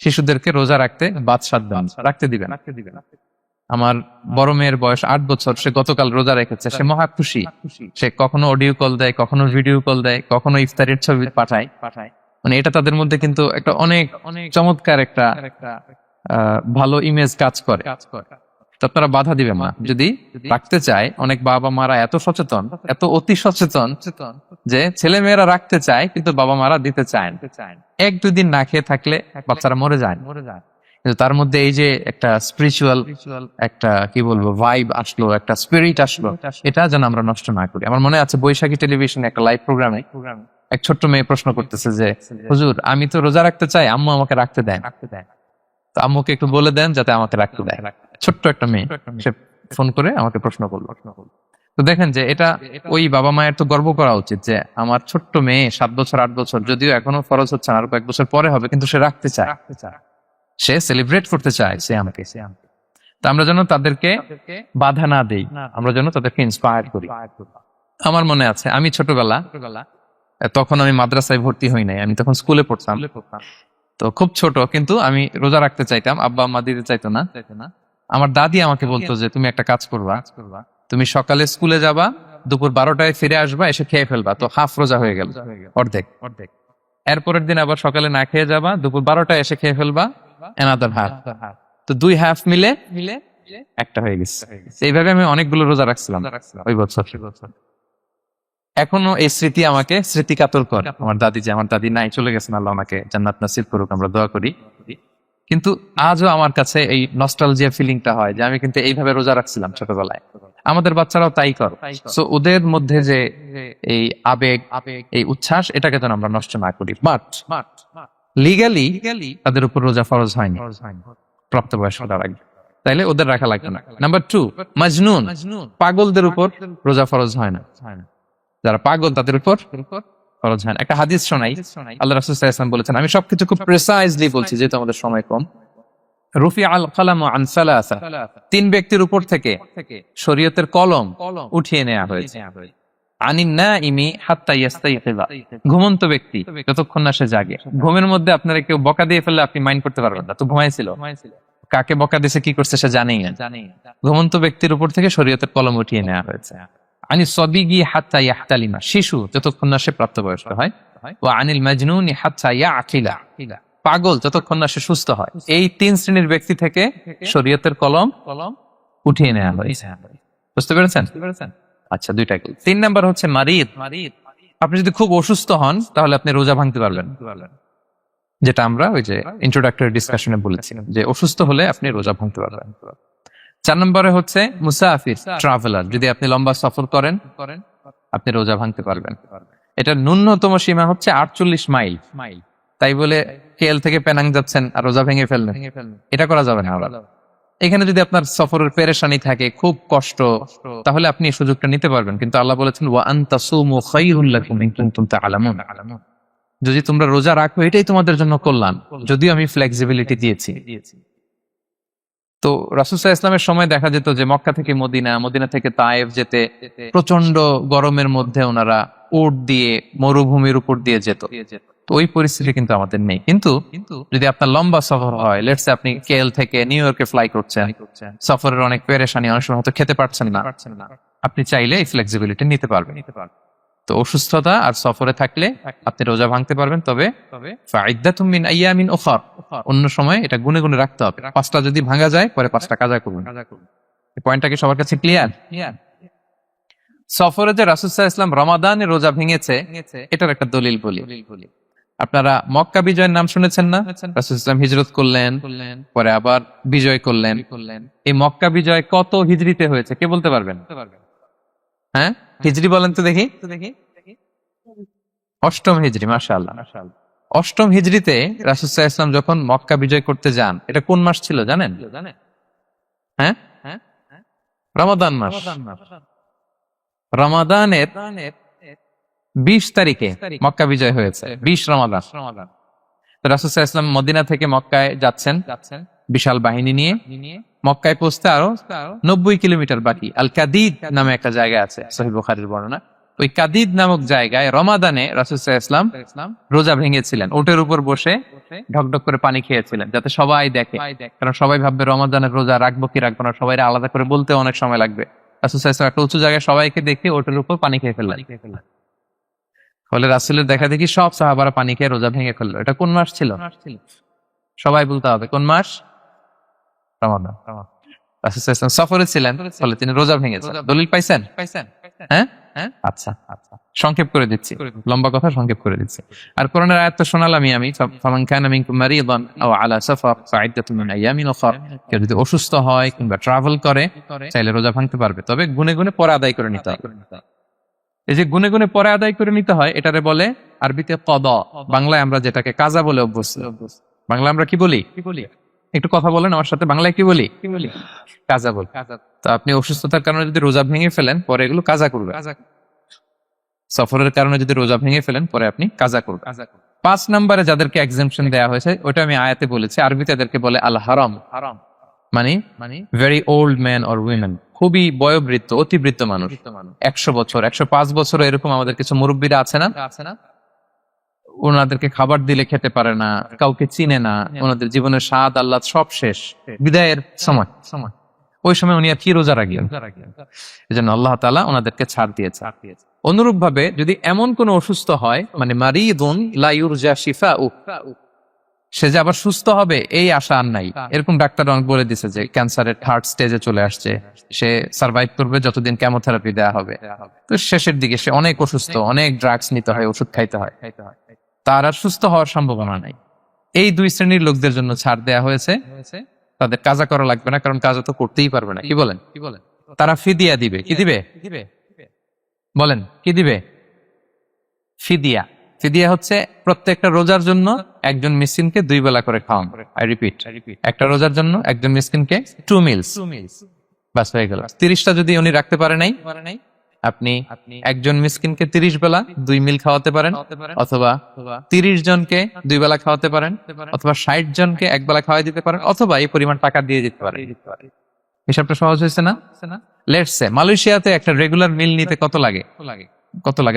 শিশুদেরকে রোজা রাখতে বাদশাহ রাখতে দিবেন। আমার বড় মেয়ের বয়স 8 বছর, সে গতকাল রোজা রেখেছে, সে মহা খুশি। সে কখনো অডিও কল দেয়, কখনো ভিডিও কল দেয়, কখনো ইফতারের ছবি পাঠায়। মানে এটা তাদের মধ্যে কিন্তু একটা অনেক চমৎকার একটা ভালো ইমেজ কাজ করে। তো আপনারা বাধা দিবেন না যদি রাখতে চায়। অনেক বাবা মারা এত সচেতন, এত অতি সচেতন যে ছেলে মেয়েরা রাখতে চায় কিন্তু বাবা মারা দিতে চায় না। 1-2 দিন না খেয়ে থাকলে বাচ্চারা মরে যায়, কিন্তু তার মধ্যে এই যে একটা স্পিরিচুয়াল একটা কি বলবো ভাইব আসলো, একটা স্পিরিট আসলো, এটা যেন আমরা নষ্ট না করি। আমার মনে আছে বৈশাখী টেলিভিশনে একটা লাইভ প্রোগ্রামে এক ছোট্ট মেয়ে প্রশ্ন করতেছে যে হুজুর আমি তো রোজা রাখতে চাই, আম্মু আমাকে রাখতে দেয়, তো আম্মুকে একটু বলে দেন যাতে আমাকে রাখতে দেয়। ছোট্ট একটা মেয়ে, সে ফোন করে আমাকে প্রশ্ন করলো। তো দেখেন যে এটা ওই বাবা মায়ের তো গর্ব করা উচিত যে আমার ছোট্ট মেয়ে 7 বছর 8 বছর, যদিও এখনো ফরজ হচ্ছে না, আর কয়েক বছর পরে হবে, কিন্তু সে রাখতে চায়, সে সেলিব্রেট করতে চায় সিয়ামকে। তো আমরা যেন তাদেরকে বাধা না দেই, আমরা যেন তাদেরকে ইন্সপায়ার করি। আমার মনে আছে আমি ছোটবেলা, তখন আমি মাদ্রাসায় ভর্তি হই নাই, আমি তখন স্কুলে পড়তাম। তো খুব ছোট, কিন্তু আমি রোজা রাখতে চাইতাম, আব্বা আম্মা দিতে চাইতো না। আমার দাদি আমাকে বলতো যে তুমি একটা কাজ করবা, তুমি সকালে স্কুলে যাবা, দুপুর 12টায় ফিরে আসবা, এসে খেয়ে ফেলবা, তো হাফ রোজা হয়ে গেল, অর্ধেক। এরপরের দিন আবার সকালে না খেয়ে যাবা, দুপুর 12টায় এসে খেয়ে ফেলবা, অ্যানাদার হাফ। তো 2 হাফ মিলে একটা হয়ে গেছে। এইভাবে আমি অনেকগুলো রোজা রাখছিলাম ওই বছর। এখনো এই স্মৃতি আমাকে স্মৃতিকাতর করে। আমার দাদি নাই, চলে গেছেন, আল্লাহ ওনাকে জান্নাত নসিব করুক, আমরা দোয়া করি। কিন্তু আজও আমার কাছে এই নস্টালজিয়া ফিলিংটা হয় যে আমি কিন্তু এইভাবে রোজা রাখছিলাম ছোটবেলায়, আমাদের বাচ্চারাও তাই করো। সো ওদের মধ্যে যে এই আবেগ, এই উচ্ছ্বাস, এটাকে যেন আমরা নষ্ট না করি। বাট লিগালি তাদের উপর রোজা ফরজ হয়নি প্রাপ্তবয়স্ক হওয়ার আগে, তাইলে ওদের রাখা লাগবে না। নাম্বার 2, মাজনুন, পাগলদের উপর রোজা ফরজ হয় না। যারা পাগল তাদের উপর ফরজ হয় না। একটা হাদিস শোনাই, আল্লাহ রাসূল সাল্লাল্লাহু আলাইহি ওয়াসাল্লাম বলেছেন, আমি সবকিছু খুব প্রিসাইজলি বলছি যেহেতু আমাদের সময় কম। রুফি আল কালাম আন সালাসা, 3 ব্যক্তির উপর থেকে শরীয়তের কলম উঠিয়ে নেওয়া হয়েছে। আনিন নাইমি হাত্তা ইয়াস্তাইকিযা, ঘুমন্ত ব্যক্তি যতক্ষণ না সে জাগে। ঘুমের মধ্যে আপনারা কেউ বকা দিয়ে ফেললে আপনি মাইন্ড করতে পারবেন না, তো ঘুমাইছিল, কাকে বকা দিয়েছে কি করছে সে জানেই না। ঘুমন্ত ব্যক্তির উপর থেকে শরীয়তের কলম উঠিয়ে নেওয়া হয়েছে। আনি সবিগি হাত্তা ইয়াহতালিমা, শিশু যতক্ষণ না সে প্রাপ্তবয়স্ক হয়। ওয়া আনিল মাজনুনি হাত্তা ইয়াকিলা, পাগল যতক্ষণ না সে সুস্থ হয়। এই 3 শ্রেণীর ব্যক্তি থেকে শরীয়তের কলম উঠিয়ে নেওয়া হয়েছে। বুঝতে পেরেছেন? আচ্ছা, 2টা। 3 নাম্বার হচ্ছে মারিদ। আপনি যদি খুব অসুস্থ হন তাহলে আপনি রোজা ভাঙতে পারবেন, যেটা আমরা ওই যে ইন্ট্রোডাক্টরি ডিসকাশনে বলেছিলাম যে অসুস্থ হলে আপনি রোজা ভাঙতে পারবেন। 4 নম্বরে হচ্ছে মুসাফির, ট্রাভেলার, যদি আপনি লম্বা সফর করেন আপনি রোজা ভাঙতে পারবেন। এটা ন্যূনতম সীমা হচ্ছে 48 মাইল। তাই বলে কেএল থেকে পেনাং যাচ্ছেন আর রোজা ভেঙে ফেললেন, এটা করা যাবে না। এখানে যদি আপনার সফরের পেরেশানি থাকে, খুব কষ্ট, তাহলে আপনি এই সুযোগটা নিতে পারবেন। কিন্তু আল্লাহ বলেছেন ওয়া আন তাসুমু খায়রুল লাকুম ইন কুনতুম তা'লামুন, যদি তোমরা রোজা রাখো এটাই তোমাদের জন্য কল্যাণ, যদিও আমি ফ্লেক্সিবিলিটি দিয়েছি। তো রাসূল সাল্লাল্লাহু আলাইহি ওয়াসাল্লামের সময় দেখা যেত যে মক্কা থেকে মদিনা, মদিনা থেকে তায়েফ যেতে প্রচন্ড গরমের মধ্যে ওনারা উট দিয়ে মরুভূমির উপর দিয়ে যেত। তো ওই পরিস্থিতি কিন্তু আমাদের নেই। কিন্তু যদি আপনার লম্বা সফর হয়, লেটস সে আপনি কেএল থেকে নিউ ইয়র্কে ফ্লাই করছেন, সফরের অনেক পেরেশানি, অনেক সময় হয়তো খেতে পারছেন না, আপনি চাইলে এই ফ্লেক্সিবিলিটি নিতে পারবেন। তো অসুস্থতা আর সফরে থাকলে আপনি রোজা ভাঙতে পারবেন, তবে ফাইদ্দাতুম মিন আইয়ামিন উখর, অন্য সময় এটা গুনে গুনে রাখতে হবে। 5টা যদি ভাঙা যায় পরে 5টা কাজা করবেন। এই পয়েন্টটা কি সবার কাছে ক্লিয়ার? সফরে যে রাসূল সাল্লাল্লাহু আলাইহি ওয়াসাল্লাম রমাদানে রোজা ভেঙেছে, এটার একটা দলিল বলি। আপনারা মক্কা বিজয়ের নাম শুনেছেন না? রাসূল সাল্লাল্লাহু আলাইহি ওয়াসাল্লাম হিজরত করলেন, পরে আবার বিজয় করলেন। এই মক্কা বিজয় কত হিজরিতে হয়েছে কে বলতে পারবেন? হ্যাঁ, হিজরি বলেন তো দেখি। 8ম হিজরি, মাশাআল্লাহ। 8ম হিজরিতে রাসূল সাল্লাল্লাহু আলাইহি ওয়াসাল্লাম যখন মক্কা বিজয় করতে যান, এটা কোন মাস ছিল জানেন? হ্যাঁ, রমাদান মাস। রমাদানের 20 তারিখে মক্কা বিজয় হয়েছে, 20 রমাদান। তো রাসূল সাল্লাল্লাহু আলাইহি ওয়াসাল্লাম মদিনা থেকে মক্কায় যাচ্ছেন বিশাল বাহিনী নিয়ে। মক্কায় পৌঁছতে আরো 90 কিলোমিটার বাকি। আল কাদিদ নামে একটা জায়গা আছে, সহিহ বুখারীর বর্ণনা। ওই কাদিদ নামক জায়গায় রমাদানে রাসূল সাল্লাল্লাহু আলাইহি ওয়াসাল্লাম রোজা ভেঙেছিলেন, ওটের উপর বসে ঢকঢক করে পানি খেয়েছিলেন, যাতে সবাই দেখে। কারণ সবাই ভাববে রমাদানের রোজা রাখবো কি রাখবো না, সবাই আলাদা করে বলতে অনেক সময় লাগবে। রাসূল সাল্লাল্লাহু আলাইহি ওয়াসাল্লাম একটা উঁচু জায়গায় সবাইকে দেখে ওটের উপর পানি খেয়ে ফেললেন। ফলে রাসূলের দেখা দেখি সব সাহাবারা পানি খেয়ে রোজা ভেঙে ফেললো। এটা কোন মাস ছিল? সবাই বলতে হবে কোন মাস? রমাদান। রাসূল সাল্লাল্লাহু আলাইহি ওয়াসাল্লাম সফরে ছিলেন, ফলে তিনি রোজা ভেঙেছেন। দলিল পাইছেন? হ্যাঁ, আচ্ছা, সংক্ষেপ করে দিচ্ছি, লম্বা কথা সংক্ষেপ করে দিচ্ছি। আর কোরআনের আয়াত তো শোনালামই আমি, ফামান কানা মিনকুম মারিদান আও আলা সাফার ফাইদ্দাতুম মিন আইয়ামিন উখর, কেউ যদি অসুস্থ হয় কিংবা ট্রাভেল করে চাইলে রোজা ভাঙতে পারবে, তবে গুনে গুনে পরে আদায় করে নিতে হবে। এই যে গুনে গুনে পরে আদায় করে নিতে হয়, এটারে বলে আরবিতে কদা, বাংলায় আমরা যেটাকে কাজা বলে অভ্যস্ত। বাংলা আমরা কি বলি? একটু কথা বলেন আমার সাথে, বাংলায় কি বলি? কাজা বল। তো আপনি অসুস্থতার কারণে যদি রোজা ভেঙে ফেলেন পরে এগুলো কাজা করবে। সফরের কারণে যদি রোজা ভেঙে ফেলেন পরে আপনি কাজা করবেন। 5 নম্বরে যাদেরকে এক্সাম্পশন দেয়া হয়েছে ওটা আমি আয়াতে বলেছি, আরবিতে তাদেরকে বলে আল হারাম, মানে very old man or women, খুবই বয়োবৃদ্ধ, অতিবৃদ্ধ মানুষ, 100 বছর 105 বছর এরকম আমাদের কিছু মুরব্বীরা আছে না, ওনাদেরকে খাবার দিলে খেতে পারে না, কাউকে চিনে না, ওনাদের জীবনের স্বাদ আহ্লাদ সব শেষ, বিদায়ের সময়, ওই সময় উনি আর কি রোজা রাখবেন? এজন্য আল্লাহ তাআলা ওনাদেরকে ছাড় দিয়েছে। অনুরূপ ভাবে যদি এমন কোন অসুস্থ হয়, মানে মারিদুন লা ইউরজা শিফাউ, সে যে আবার সুস্থ হবে এই আশা আর নাই, এরকম ডাক্তার অনেক বলে দিছে যে ক্যান্সারের 3rd স্টেজে চলে আসছে, সে সার্ভাইভ করবে যতদিন কেমোথেরাপি দেয়া হবে, তো শেষের দিকে সে অনেক অসুস্থ, অনেক ড্রাগস নিতে হয়, ওষুধ খাইতে হয়, তার আর সুস্থ হওয়ার সম্ভাবনা নাই। এই দুই শ্রেণীর লোকদের জন্য ছাড় দেয়া হয়েছে, তাদের কাজা করা লাগবে না, কারণ কাজা তো করতেই পারবে না। কি বলেন? তারা ফিদিয়া দিবে। কি দিবে? বলেন কি দিবে? ফিদিয়া। ফিদিয়া হচ্ছে প্রত্যেকটা রোজার জন্য একজন মিসকিনকে 2 বেলা করে খাওয়ান। আই রিপিট, একটা রোজার জন্য একজন মিসকিনকে 2 মিলস, বাস হয়ে গেল। 30টা যদি উনি রাখতে পারে নাই, আপনি একজন মিসকিনকে 30 বেলা 2 মিল খাওয়াতে পারেন, অথবা 30 জনকে 2 বেলা খাওয়াতে পারেন, অথবা 60 জনকে 1 বেলা খাওয়াই দিতে পারেন, অথবা এই পরিমাণ টাকা দিয়ে দিতে পারেন। হিসাবটা সহজ হয়েছে না? লেটস সে মালয়েশিয়াতে একটা রেগুলার মিল নিতে কত লাগে?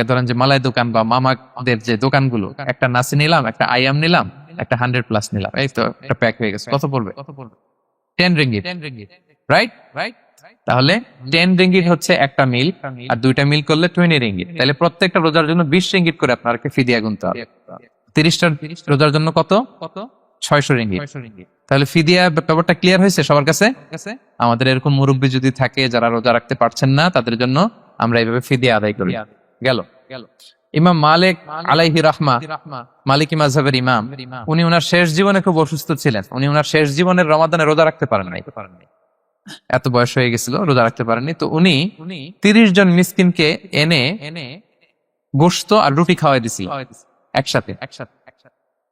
ধরেন যে মালাই দোকান বা মামাদের যে দোকানগুলো, একটা নাসি নিলাম, একটা আইয়াম নিলাম, একটা 100+ নিলাম, এই তো একটা প্যাক হয়ে গেছে। কত পড়বে? 10 রিঙ্গিট, রাইট? তাহলে 10 রিঙ্গিট হচ্ছে একটা মিল, আর 2টা মিল করলে 20 রিঙ্গিট। তাহলে প্রত্যেকটা রোজার জন্য 20 রিঙ্গিট করে আপনাকে ফিদিয়া গুনতে হবে। 30টা রোজার জন্য কত? 600 রিঙ্গিট। তাহলে ফিদিয়া ব্যাপারটা ক্লিয়ার হয়েছে সবার কাছে? আমাদের এরকম মুরব্বী যদি থাকে যারা রোজা রাখতে পারছেন না, তাদের জন্য আমরা এইভাবে ফিদিয়া আদায় করি। গেল। ইমাম মালিক আলাইহি রাহমা, মালিকি মাযহাবের ইমাম, উনি ওনার শেষ জীবনে খুব অসুস্থ ছিলেন। উনি ওনার শেষ জীবনের রমাদানে রোজা রাখতে পারেন নাই, এত বয়স হয়ে গেছিল, রোজা রাখতে পারেননি। তো উনি 30 জন মিসকিনকে এনে গোশত আর রুটি খাওয়াই দিছিল একসাথে।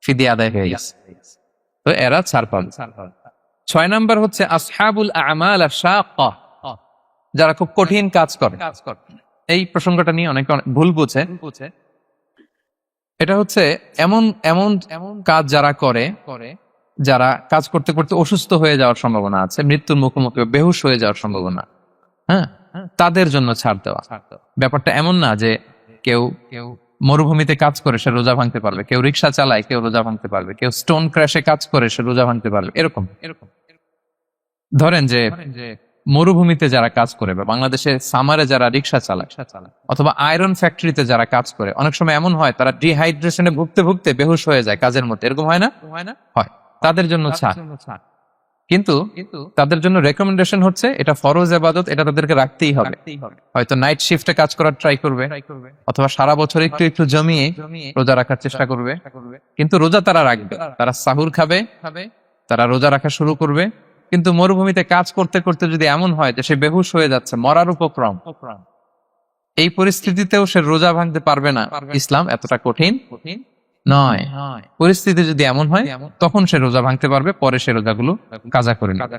ফিদিয়া আদায় হয়ে গেছে, তো এরা ছাড় পাবে। 6 নাম্বার হচ্ছে আসহাবুল আমাল আশ-শাক্কা, যারা খুব কঠিন কাজ করে। এই প্রসঙ্গটা নিয়ে অনেকে ভুল বুঝে। এটা হচ্ছে এমন এমন কাজ যারা করে, যারা কাজ করতে করতে অসুস্থ হয়ে যাওয়ার সম্ভাবনা আছে, মৃত্যুর মুখোমুখি, বেহুশ হয়ে যাওয়ার সম্ভাবনা, হ্যাঁ, তাদের জন্য ছাড় দেওয়া। ব্যাপারটা এমন না যে কেউ মরুভূমিতে কাজ করে সে রোজা ভাঙতে পারবে, কেউ রিক্সা চালায় কেউ রোজা ভাঙতে পারবে, কেউ স্টোন ক্র্যাশে কাজ করে সে রোজা ভাঙতে পারবে, এরকম। ধরেন যে মরুভূমিতে যারা কাজ করে, বা বাংলাদেশে সামারে যারা রিক্সা চালায়, অথবা আয়রন ফ্যাক্টরিতে যারা কাজ করে, অনেক সময় এমন হয় তারা ডিহাইড্রেশনে ভুগতে ভুগতে বেহুশ হয়ে যায় কাজের মধ্যে, এরকম হয় না? হয়। তাদের জন্য ছাড়, কিন্তু তাদের জন্য রেকমেন্ডেশন হচ্ছে এটা ফরজ ইবাদত, এটা তাদেরকে রাখতেই হবে। হয়তো নাইট শিফটে কাজ করার ট্রাই করবে, অথবা সারা বছর একটু একটু জমিয়ে রোজা রাখার চেষ্টা করবে, কিন্তু রোজা তারা রাখবে। তারা সাহুর খাবে, তারা রোজা রাখা শুরু করবে। কিন্তু মরুভূমিতে কাজ করতে করতে যদি এমন হয় যে সে বেহুশ হয়ে যাচ্ছে, মরার উপক্রম, এই পরিস্থিতিতেও সে রোজা ভাঙতে পারবে না, ইসলাম এতটা কঠিন নয়। পরিস্থিতি যদি এমন হয় তখন সে রোজা ভাঙতে পারবে, পরে সে রোজাগুলো কাজা করে নেবে।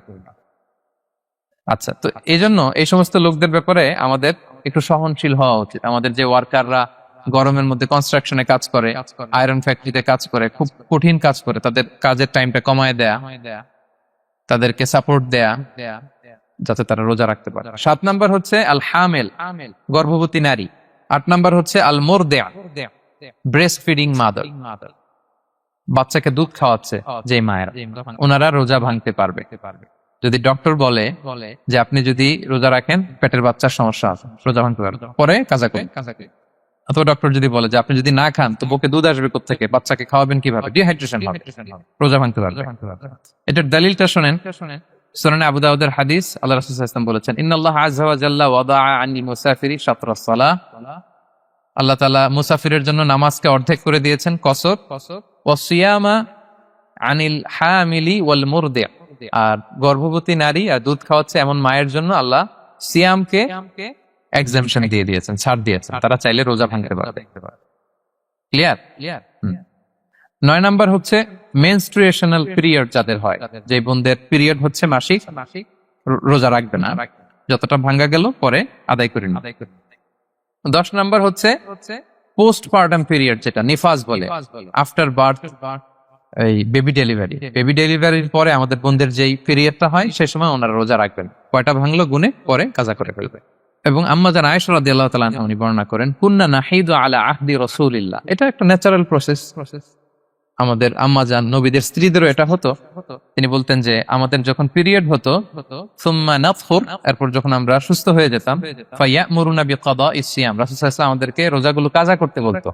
আচ্ছা, তো এই জন্য এই সমস্ত লোকদের ব্যাপারে আমাদের একটু সহনশীল হওয়া উচিত। আমাদের যে ওয়ার্কাররা গরমের মধ্যে কনস্ট্রাকশনে কাজ করে, আয়রন ফ্যাক্টরিতে কাজ করে, খুব কঠিন কাজ করে, তাদের কাজের টাইমটা কমায় দেয়া, তাদেরকে সাপোর্ট দেয়া, যাতে তারা রোজা রাখতে পারে। 7 নাম্বার হচ্ছে আল হামেল, গর্ভবতী নারী। 8 নাম্বার হচ্ছে আল মুরদিআ, ব্রেস্ট ফিডিং মাদার, বাচ্চাকে দুধ খাওয়াচ্ছে যে মায়েরা, ওনারা রোজা ভাঙতে পারবে যদি ডক্টর বলে যে আপনি যদি রোজা রাখেন পেটের বাচ্চার সমস্যা আছে, রোজা ভাঙতে পারবে, পরে কাজা করুন। অথবা ডক্টর যদি বলে যে আপনি যদি না খান তো বুকে দুধ আসবে কোত্থেকে, বাচ্চাকে খাওয়াবেন কিভাবে, ডিহাইড্রেশন হবে, রোজা ভাঙতে পারবে। এটার দলিলটা শোনেন, সুনানে আবু দাউদের হাদিস, আল্লাহ রাসূল সাল্লাল্লাহু আলাইহি ওয়াসাল্লাম বলেছেন, ইন্নাল্লাহ আযজা ওয়া জাল্লা ওয়াদাআ আনিল মুসাফিরি শাতরাস সালাহ, আল্লাহ তাআলা মুসাফিরের জন্য নামাজকে অর্ধেক করে দিয়েছেন, কসর, ওয়া সিয়ামা আনিল হামিলি ওয়াল মুরদিআ, আর গর্ভবতী নারী আর দুধ খাওয়াচ্ছে এমন মায়ের জন্য আল্লাহ সিয়ামকে এক্সাম্পশন দিয়ে দিয়েছেন, ছাড় দিয়েছেন, তারা চাইলে রোজা ভাঙতে পারবে। ক্লিয়ার? 9 নাম্বার হচ্ছে মেনস্ট্রুয়েশনাল পিরিয়ড যাদের হয়, যে বোনদের পিরিয়ড হচ্ছে মাসিক, রোজা রাখবে না, যতটা ভাঙ্গা গেল পরে আদায় করে নিন। 10 নাম্বার হচ্ছে পোস্টপার্টাম পিরিয়ড, যেটা নিফাস বলে, আফটার বার্থ, এই বেবি ডেলিভারি। বেবি ডেলিভারির পরে আমাদের বোনদের যেই পিরিয়ডটা হয় সেই সময় ওনারা রোজা রাখবেন, কয়টা ভাঙলো গুনে পরে কাজা করে ফেলবে। এবং আম্মা জান আয়েশা রাদিয়াল্লাহু তাআলা আনহা উনি বর্ণনা করেন, কুন্না নাহিদু আলা আহদি রাসূলিল্লাহ, এটা একটা ন্যাচারাল প্রসেস। আমাদের আম্মা জান নবীদের স্ত্রীদেরও এটা হতো। তিনি বলতেন যে আমাদের যখন পিরিয়ড হতো, সুম্মা নাতহুর, এরপর যখন আমরা সুস্থ হয়ে যেতাম, ফায়ামুরুনা বিকাদাইস সিয়াম, রাসূল সাল্লাল্লাহু আলাইহি ওয়াসাল্লাম আমাদেরকে রোজাগুলো কাজা করতে বলতো,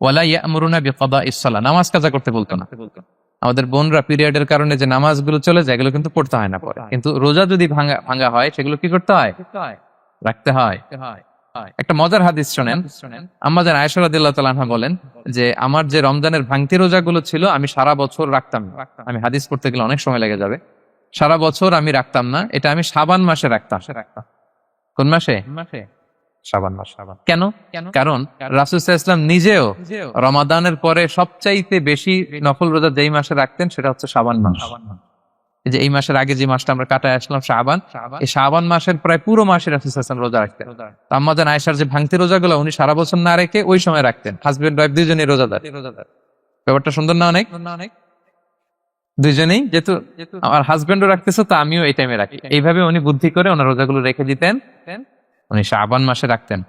ওয়ালা ইয়ামুরুনা বিকাদাইস সালাহ, নামাজ কাজা করতে বলতো না। আমাদের বোনরা পিরিয়ডের কারণে যে নামাজগুলো চলে যায় এগুলো কিন্তু পড়তে হয় না পরে, কিন্তু রোজা যদি ভাঙা হয় সেগুলো কি করতে হয়? রাখতে হয়। একটা মজার হাদিস শোনেন। আম্মা জান আয়েশা রাদিয়াল্লাহু তাআলা আনহা বলেন যে আমার যে রমজানের ভাঙতি রোজাগুলো ছিল আমি সারা বছর রাখতাম না। আমি হাদিস পড়তে গেলে অনেক সময় লেগে যাবে। সারা বছর আমি রাখতাম না, এটা আমি শাবান মাসে রাখতাম। কোন মাসে? শাবান মাস। কেন? কারণ রাসূল সাল্লাল্লাহু আলাইহি ওয়াসাল্লাম নিজেও রমাদানের পরে সবচাইতে বেশি নফল রোজা যেই মাসে রাখতেন সেটা হচ্ছে শাবান মাস। এই যে এই মাসের আগে যে মাসটা আমরা কাটায় আসলাম শাবান, এই শাবান মাসের প্রায় পুরো মাসে রাসূল সাল্লাল্লাহু আলাইহি ওয়াসাল্লাম রোজা রাখতেন। তো আম্মা জান আয়েশার যে ভাঙতি রোজাগুলো উনি সারা বছর না রেখে ওই সময় রাখতেন। হাজবেন্ড ওয়াইফ দুইজনই রোজাদার। ব্যাপারটা সুন্দর না অনেক? দুইজনেই, যেহেতু আমার হাজবেন্ডও রাখতেছে তো আমিও এই টাইমে রাখি। এইভাবে উনি বুদ্ধি করে ওনার রোজাগুলো রেখে দিতেন, উনি শাবান মাসে রাখতেন।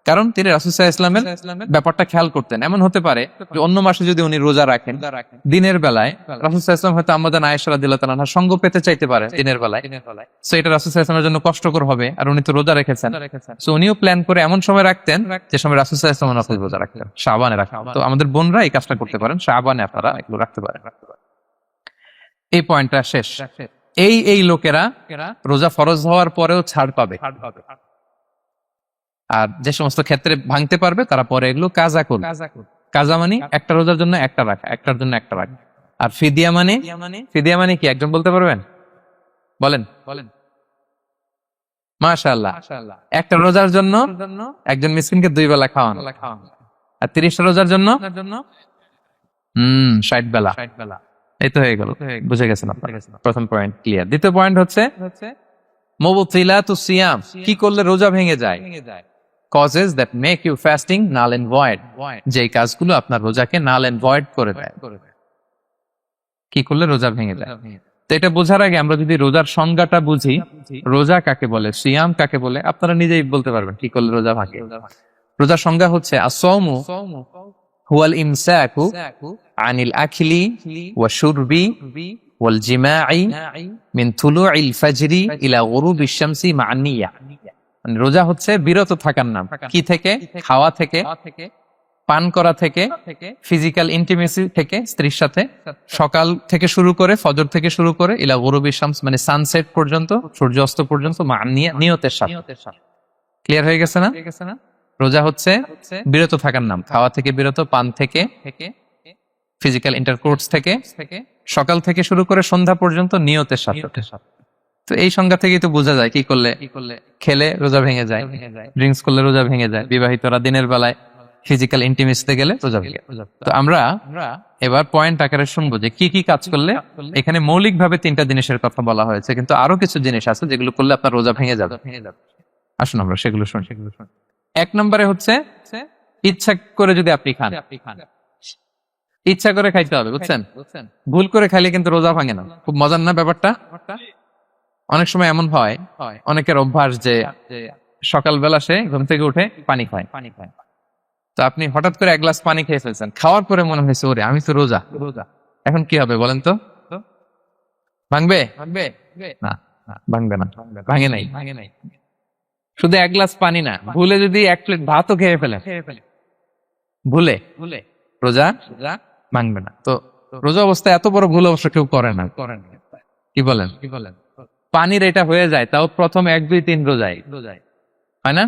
কারণ তিনি রাসূল সাল্লাল্লাহু আলাইহি ওয়াসাল্লামের ব্যাপারটা খেয়াল করতেন। এমন হতে পারে যে অন্য মাসে যদি উনি রোজা রাখেন দিনের বেলায়, রাসূল সাল্লাল্লাহু আলাইহি ওয়াসাল্লাম হয়তো আম্মা জান আয়েশা রাদিয়াল্লাহু তাআলা আনহার সঙ্গ পেতে চাইতে পারে দিনের বেলায়। সো এটা রাসূল সাল্লাল্লাহু আলাইহি ওয়াসাল্লামের জন্য কষ্টকর হবে, আর উনি তো রোজা রেখেছেন। সো উনিও প্ল্যান করে এমন সময় রাখতেন যে সময় রাসূল সাল্লাল্লাহু আলাইহি ওয়াসাল্লাম নফল রোজা রাখতেন, শাবানে রাখতেন। তো আমাদের বোনরা এই কাজটা করতে পারেন, শাবানে আপনারা এগুলো রাখতে পারেন। এই পয়েন্টটা শেষ। এই লোকেরা রোজা ফরজ হওয়ার পরেও ছাড় পাবে, আর যে সমস্ত ক্ষেত্রে ভাঙতে পারবে তারা পরে এগুলো কাজা করবে। কাজা মানে একটা রোজার জন্য একটা রাখা, একটার জন্য একটা রাখা। আর ফিদিয়া মানে কি একজন বলতে পারবেন? বলেন। মাশাআল্লাহ, একটা রোজার জন্য একজন মিসকিনকে 2 বেলা খাওয়ানো, আর 30টা রোজার জন্য 60 বেলা। এই তো হয়ে গেল, বুঝে গেছেন আপনারা। প্রথম পয়েন্ট ক্লিয়ার। দ্বিতীয় পয়েন্ট হচ্ছে মুবতিলাতুস সিয়াম, কি করলে রোজা ভেঙে যায়। causes that make you fasting null and void, যেই কাজগুলো আপনার রোজাকে null and void করে দেয়। কি করলে রোজা ভেঙে যায়। তো এটা বোঝার আগে আমরা যদি রোজার সংজ্ঞাটা বুঝি, রোজা কাকে বলে, সিয়াম কাকে বলে, আপনারা নিজেই বলতে পারবেন কি করলে রোজা ভাঙে। রোজার সংজ্ঞা হচ্ছে আসওমু হুয়াল ইমসাকু আনিল আখলি ওয়া শুরবি ওয়াল জিমাই মিন তুলুইল ফাজরি ইলা গুরুবিশ শামসি মা'আন নিয়া। রোজা হচ্ছে বিরত থাকার নাম। কি থেকে? খাওয়া থেকে, পান করা থেকে, ফিজিক্যাল ইন্টিমেসি থেকে স্ত্রীর সাথে, সকাল থেকে শুরু করে, ফজর থেকে শুরু করে ইলা গুরুবিশ শামস মানে সানসেট পর্যন্ত, সূর্যাস্ত পর্যন্ত, মা'আন নিয়া, নিয়তের সাথে। ক্লিয়ার হয়ে গেছে না? রোজা হচ্ছে বিরত থাকার নাম। খাওয়া থেকে বিরত, পান থেকে, ফিজিক্যাল ইন্টারকোর্স থেকে, সকাল থেকে শুরু করে সন্ধ্যা পর্যন্ত নিয়তের সাথে। তো এই সংজ্ঞা থেকেই তো বোঝা যায় কি করলে, খেলে রোজা ভেঙে যায়, ড্রিঙ্কস করলে রোজা ভেঙে যায়, বিবাহিতরা দিনের বেলায় ফিজিক্যাল ইন্টিমেসিতে গেলে রোজা ভেঙে। তো আমরা এবার পয়েন্ট আকারে শুনবো যে কি কি কাজ করলে। এখানে মৌলিকভাবে 3টা জিনিসের কথা বলা হয়েছে, কিন্তু আরো কিছু জিনিস আছে যেগুলো করলে আপনার রোজা ভেঙে যাবে। আসুন আমরা সেগুলো শুনি। 1 নম্বরে হচ্ছে ইচ্ছা করে যদি আপনি খান, ইচ্ছা করে খাইতে হবে, বুঝছেন? ভুল করে খাইলে কিন্তু রোজা ভাঙে না। খুব মজার না ব্যাপারটা? অনেক সময় এমন হয়, অনেকের অভ্যাস যে সকালবেলা সে ঘুম থেকে উঠে পানি খায়। তো আপনি হঠাৎ করে 1 গ্লাস পানি খেয়ে ফেলছেন, খাওয়ার পরে মনে হয়েছে ওরে আমি তো রোজা, এখন কি হবে বলেন তো? ভাঙবে না? ভাঙবে না, ভাঙে নাই। শুধু 1 গ্লাস পানি না, ভুলে যদি 1 প্লেট ভাতও খেয়ে ফেলেন, ভুলে রোজা ভাঙবে না। তো রোজা অবস্থায় এত বড় ভুল অবশ্য কেউ করে না। কি বলেন? পানির এটা হয়ে যায়, তাও প্রথম 1, 2, 3 রোজায়, হয় না?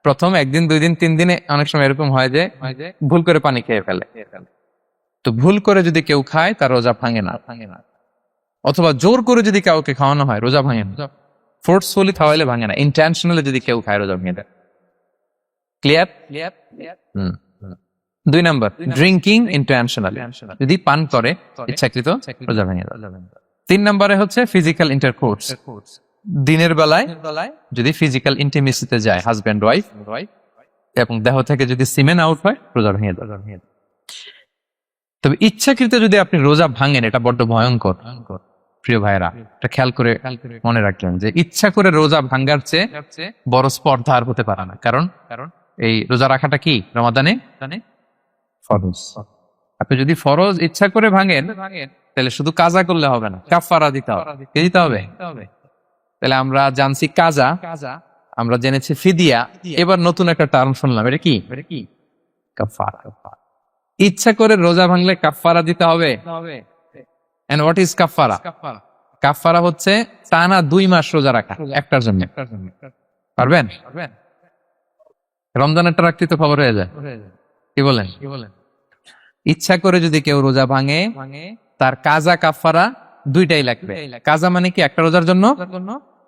প্রথম 1 দিন, 2 দিন, 3 দিনে অনেক সময় এরকম হয় যে ভুল করে পানি খেয়ে ফেলে। তো ভুল করে যদি কেউ খায় তার রোজা ভাঙে না। অথবা জোর করে যদি কাউকে খাওয়ানো হয় রোজা ভাঙে না। ফোর্সফুলি খাওয়াইলে ভাঙে না। ইন্টেনশনালি যদি কেউ খায় রোজা ভেঙে দেয়। ক্লিয়ার? 2 নাম্বার, ড্রিঙ্কিং ইন্টেনশনালি, যদি পান করে ইচ্ছাকৃত রোজা ভেঙে দেয়। 3 নম্বরে হচ্ছে ফিজিক্যাল ইন্টারকোর্স, দিনের বেলায় যদি ফিজিক্যাল ইন্টিমেসিতে যায় হাজব্যান্ড ওয়াইফ, এবং দেহ থেকে যদি সিমেন আউট হয় রোজা ভেঙে দেয়। তবে ইচ্ছাকৃত যদি আপনি রোজা ভাঙেন, এটা বড্ড ভয়ঙ্কর। প্রিয় ভাইরা, এটা খেয়াল করে মনে রাখবেন যে ইচ্ছা করে রোজা ভাঙার চেয়ে বড় স্পর্ধা আর হতে পারে না। কারণ এই রোজা রাখাটা কি রমাদানে ফরজ। আপনি যদি ফরজ ইচ্ছা করে ভাঙেন তাহলে শুধু কাজা করলে হবে না, কাফারা দিতে হবে। তাহলে আমরা জানছি কাজা, আমরা জেনেছি ফিদিয়া, এবার নতুন একটা টার্ম শুনলাম, এটা কি? কাফারা। ইচ্ছা করে রোজা ভাঙলে কাফারা দিতে হবে। এন্ড হোয়াট ইজ কাফারা? কাফারা হচ্ছে টানা 2 মাস রোজা রাখা একটার জন্য। পারবেন? রমজানেরটা রাখতে তো খবর হয়ে যায়। কি বলেন? ইচ্ছা করে যদি কেউ রোজা ভাঙে, তার কাজা কাফারা দুইটাই লাগবে। কাজা মানে কি? একটা রোজার জন্য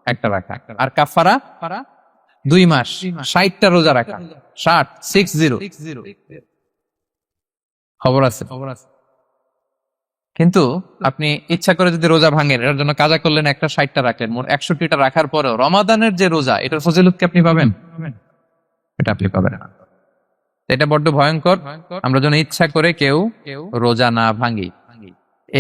একটা রাখা, আর কাফারা 2 মাস 60টা রোজা রাখা। 60 খবর আছে। কিন্তু আপনি ইচ্ছা করে যদি রোজা ভাঙেন, এটার জন্য কাজা করলেন, একটা 60টা রাখলেন, মোট 61টা রাখার পরেও রমাদানের যে রোজা, এটার ফজিলত কি আপনি পাবেন? এটা আপনি পাবেন না। এটা বড্ড ভয়ঙ্কর। আমরা যেন ইচ্ছা করে কেউ রোজা না ভাঙি।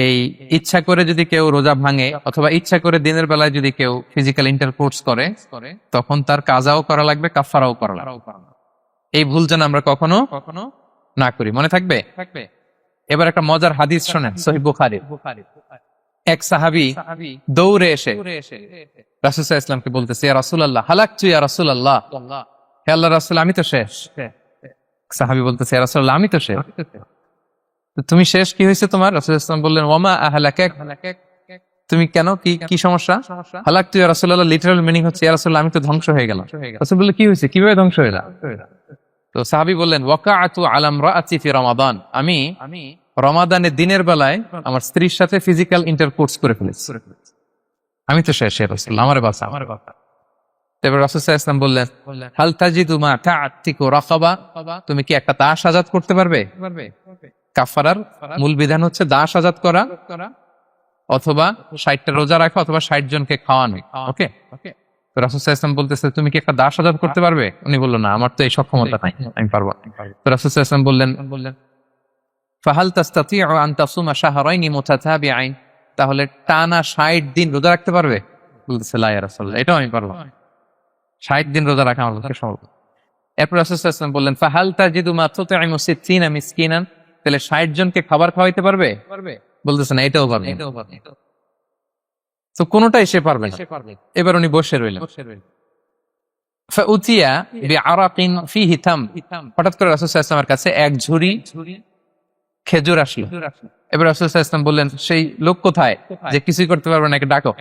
এই ইচ্ছা করে যদি কেউ রোজা ভাঙে, অথবা ইচ্ছা করে দিনের বেলায় যদি কেউ ফিজিক্যাল ইন্টারকোর্স করে, তখন তার কাজাও করা লাগবে, কাফারাও করা লাগবে। এই ভুল যেন আমরা কখনো না করি। মনে থাকবে? এবার একটা মজার হাদিস শোনেন, সহিহ বুখারী। এক সাহাবী দৌড়ে এসে রাসূল সাল্লাল্লাহু আলাইহি ওয়াসাল্লামকে বলতেছে, ইয়া রাসূলুল্লাহ, হালাকতু ইয়া রাসূলুল্লাহ, হে আল্লাহর রাসূল, আমি তো শেষ। সাহাবী বলতেছে, ইয়া রাসূলুল্লাহ, আমি তো শেষ। তুমি শেষ, কি হয়েছে তোমার? রাসূল সাল্লাল্লাহু আলাইহি ওয়াসাল্লাম বললেন, ওয়ামা আহলাকাক, তুমি কেন, কি সমস্যা? হালাকতু ইয়া রাসূলুল্লাহ লিটারাল মিনিং হচ্ছে, ইয়া রাসূলুল্লাহ, আমি তো ধ্বংস হয়ে গেলাম। রাসূল বললেন, কি হয়েছে, কিভাবে ধ্বংস হয়ে গেলাম? তো সাহাবী বললেন, ওয়াকাআতু আলা ইমরাআতি ফি রমাদান, আমি রমাদানের দিনের বেলায় আমার স্ত্রীর সাথে ফিজিক্যাল ইন্টারকোর্স করে ফেলেছি, আমি তো শেষ, ইয়া রাসূলুল্লাহ, আমারে বাঁচা। এবার রাসূল সাল্লাল্লাহু আলাইহি ওয়াসাল্লাম বললেন, হাল তাজিদু মা তা'তিকু রাকাবা, তুমি কি একটা দাস আজাদ করতে পারবে? কাফারার মূল বিধান হচ্ছে দাস আজাদ করা, অথবা 60টা রোজা রাখা, অথবা 60 জনকে খাওয়ানো। ওকে, তো রাসূল সাল্লাল্লাহু আলাইহি ওয়াসাল্লাম বলতেছে, তুমি কি একটা দাস আজাদ করতে পারবে? উনি বলল, না, আমার তো এই সক্ষমতা নাই, আমি পারবো না। তো রাসূল সাল্লাল্লাহু আলাইহি ওয়াসাল্লাম বললেন, ফাহাল তাস্তাতিউ আন তাসুমা শাহরাইনি মুতাতাবিআইন, তাহলে টানা 60 দিন রোজা রাখতে পারবে? বলতেছে, লা ইয়া রাসূলুল্লাহ, এটাও আমি পারবো না, 60 দিন রোজা রাখা আমার পক্ষে সম্ভব না। এরপর রাসূল সাল্লাল্লাহু আলাইহি ওয়াসাল্লাম বললেন, ফাহাল তাজিদু মা তুতঈমু 60 মিসকিনান, তাহলে 60 জনকে খাবার খাওয়াইতে পারবে? বলতেছে, না, এটাও পারবে। তো কোনোটাই সে পারবে না। এবার উনি বসে রইলেন। ফাউতিয়া বিআরাকিন ফিহি তাম, হঠাৎ করে রাসূল সাল্লাল্লাহু আলাইহি ওয়াসাল্লামের কাছে এক ঝুড়ি খেজুর আসলো। এবার রাসূল সাল্লাল্লাহু আলাইহি ওয়াসাল্লাম বললেন, সেই লোক কোথায় যে কিছুই করতে পারবে না, একে ডাকো।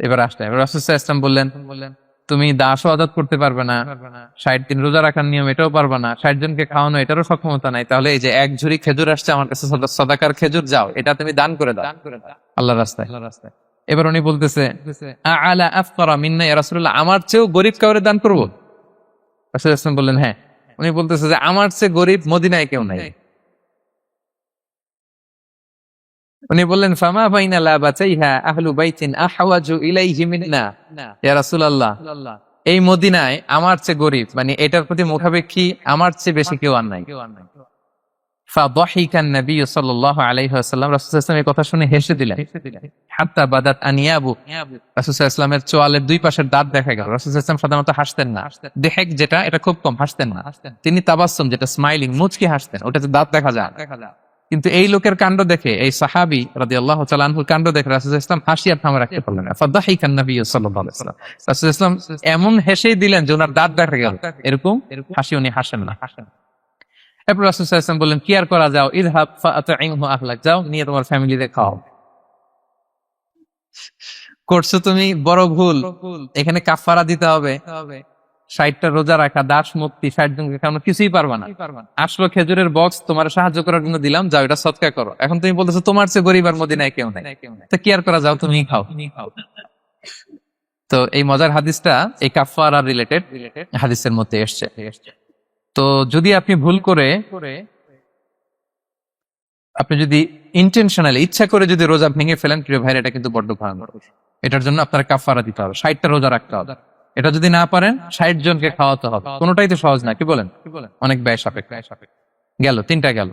এবার আসলে এবার রাসূল সাল্লাল্লাহু আলাইহি ওয়াসাল্লাম বললেন, তুমি দাসও আজাদ করতে পারবে না, 60 দিন রোজা রাখার নিয়ম এটাও পারবে না, 60 জনকে খাওয়ানো এটারও সক্ষমতা নাই, তাহলে এই যে এক ঝুড়ি খেজুর আসছে আমার কাছে, সাদাকার খেজুর, যাও এটা তুমি দান করে দাও আল্লাহর রাস্তায়। এবার উনি বলতেছে, আলা আফকারা মিন্না ইয়া রাসূলুল্লাহ, আমার চেয়েও গরীব কাউরে দান করব? রাসূল সাল্লাল্লাহু আলাইহি ওয়াসাল্লাম বললেন, হ্যাঁ। উনি বলতেছে যে আমার চেয়ে গরীব মদিনায় কেউ নাই। উনি বললেন, ফামা বাইনা লাবাতাইহা আহলু বাইতিন আহওয়াজু ইলাইহি মিন্না ইয়া রাসূলুল্লাহ, এই মদিনায় আমার চেয়ে গরীব, মানে এটার প্রতি মুখাপেক্ষী আমার চেয়ে বেশি কেউ আর নাই। ফাদাহিকান নবী সাল্লাল্লাহু আলাইহি ওয়াসাল্লাম, রাসূল সাল্লাল্লাহু আলাইহি ওয়াসাল্লাম এই কথা শুনে হেসে দিলেন। হাত্তা বাদাত আনিয়াবু, রাসূল সাল্লাল্লাহু আলাইহি ওয়াসাল্লামের চোয়ালের দুই পাশের দাঁত দেখা গেল। রাসূল সাল্লাল্লাহু আলাইহি ওয়াসাল্লাম সাধারণত হাসতেন না, দেহেক যেটা এটা খুব কম, হাসতেন না। তিনি তাবাসসুম, যেটা স্মাইলিং, মুচকি হাসতেন, ওটাতে দাঁত দেখা যায়। কিন্তু এই লোকের কাণ্ড দেখে, এই সাহাবী রাদিয়াল্লাহু তাআলা আনহুর কাণ্ড দেখে রাসূল সাল্লাল্লাহু আলাইহি ওয়াসাল্লাম হাসি আর থামাতে রাখতে পারলেন না। ফাদাহিকান নবী সাল্লাল্লাহু আলাইহি ওয়াসাল্লাম, রাসূল সাল্লাল্লাহু আলাইহি ওয়াসাল্লাম এমন হেসেই দিলেন যে ওনার দাঁত দেখা গেল, এরকম হাসি উনি হাসেন না। এরপর রাসূল সাল্লাল্লাহু আলাইহি ওয়াসাল্লাম বললেন, কি আর করা, যাও, ইযহাব ফাআতঈমহু আহলাক, যাও নিয়ে তোমার ফ্যামিলিতে খাও। করছো তুমি বড় ভুল, এখানে কাফারা দিতে হবে, 60টা রোজা রাখা, দাস মুক্তি, 60 জনকে খাওয়ানো, কিছুই পারবা না। আসলো খেজুরের বক্স, তোমার সাহায্য করার জন্য দিলাম, যাও এটা সদকা করো। এখন তুমি বলতেছো তোমার চেয়ে গরীব আর মদিনায় কেউ নাই, তো কি আর করা, যাও তুমি খাও। তো এই মজার হাদিসটা এই কাফারা রিলেটেড হাদিসের মধ্যে এসছে। তো যদি আপনি ভুল করে, আপনি যদি ইন্টেনশনালি ইচ্ছা করে যদি রোজা ভেঙে ফেলেন, প্রিয় ভাইরা, এটা কিন্তু বড্ড ভয়ানক। এটার জন্য আপনার কাফারা দিতে হবে, 60টা রোজা রাখতে হবে। এটা যদি না পারেন, 60 জনকে খাওয়াতে হবে। কোনোটাই তো সহজ না, কি বলেন? অনেক ব্যয় সাপেক্ষ। গেল 3টা গেল।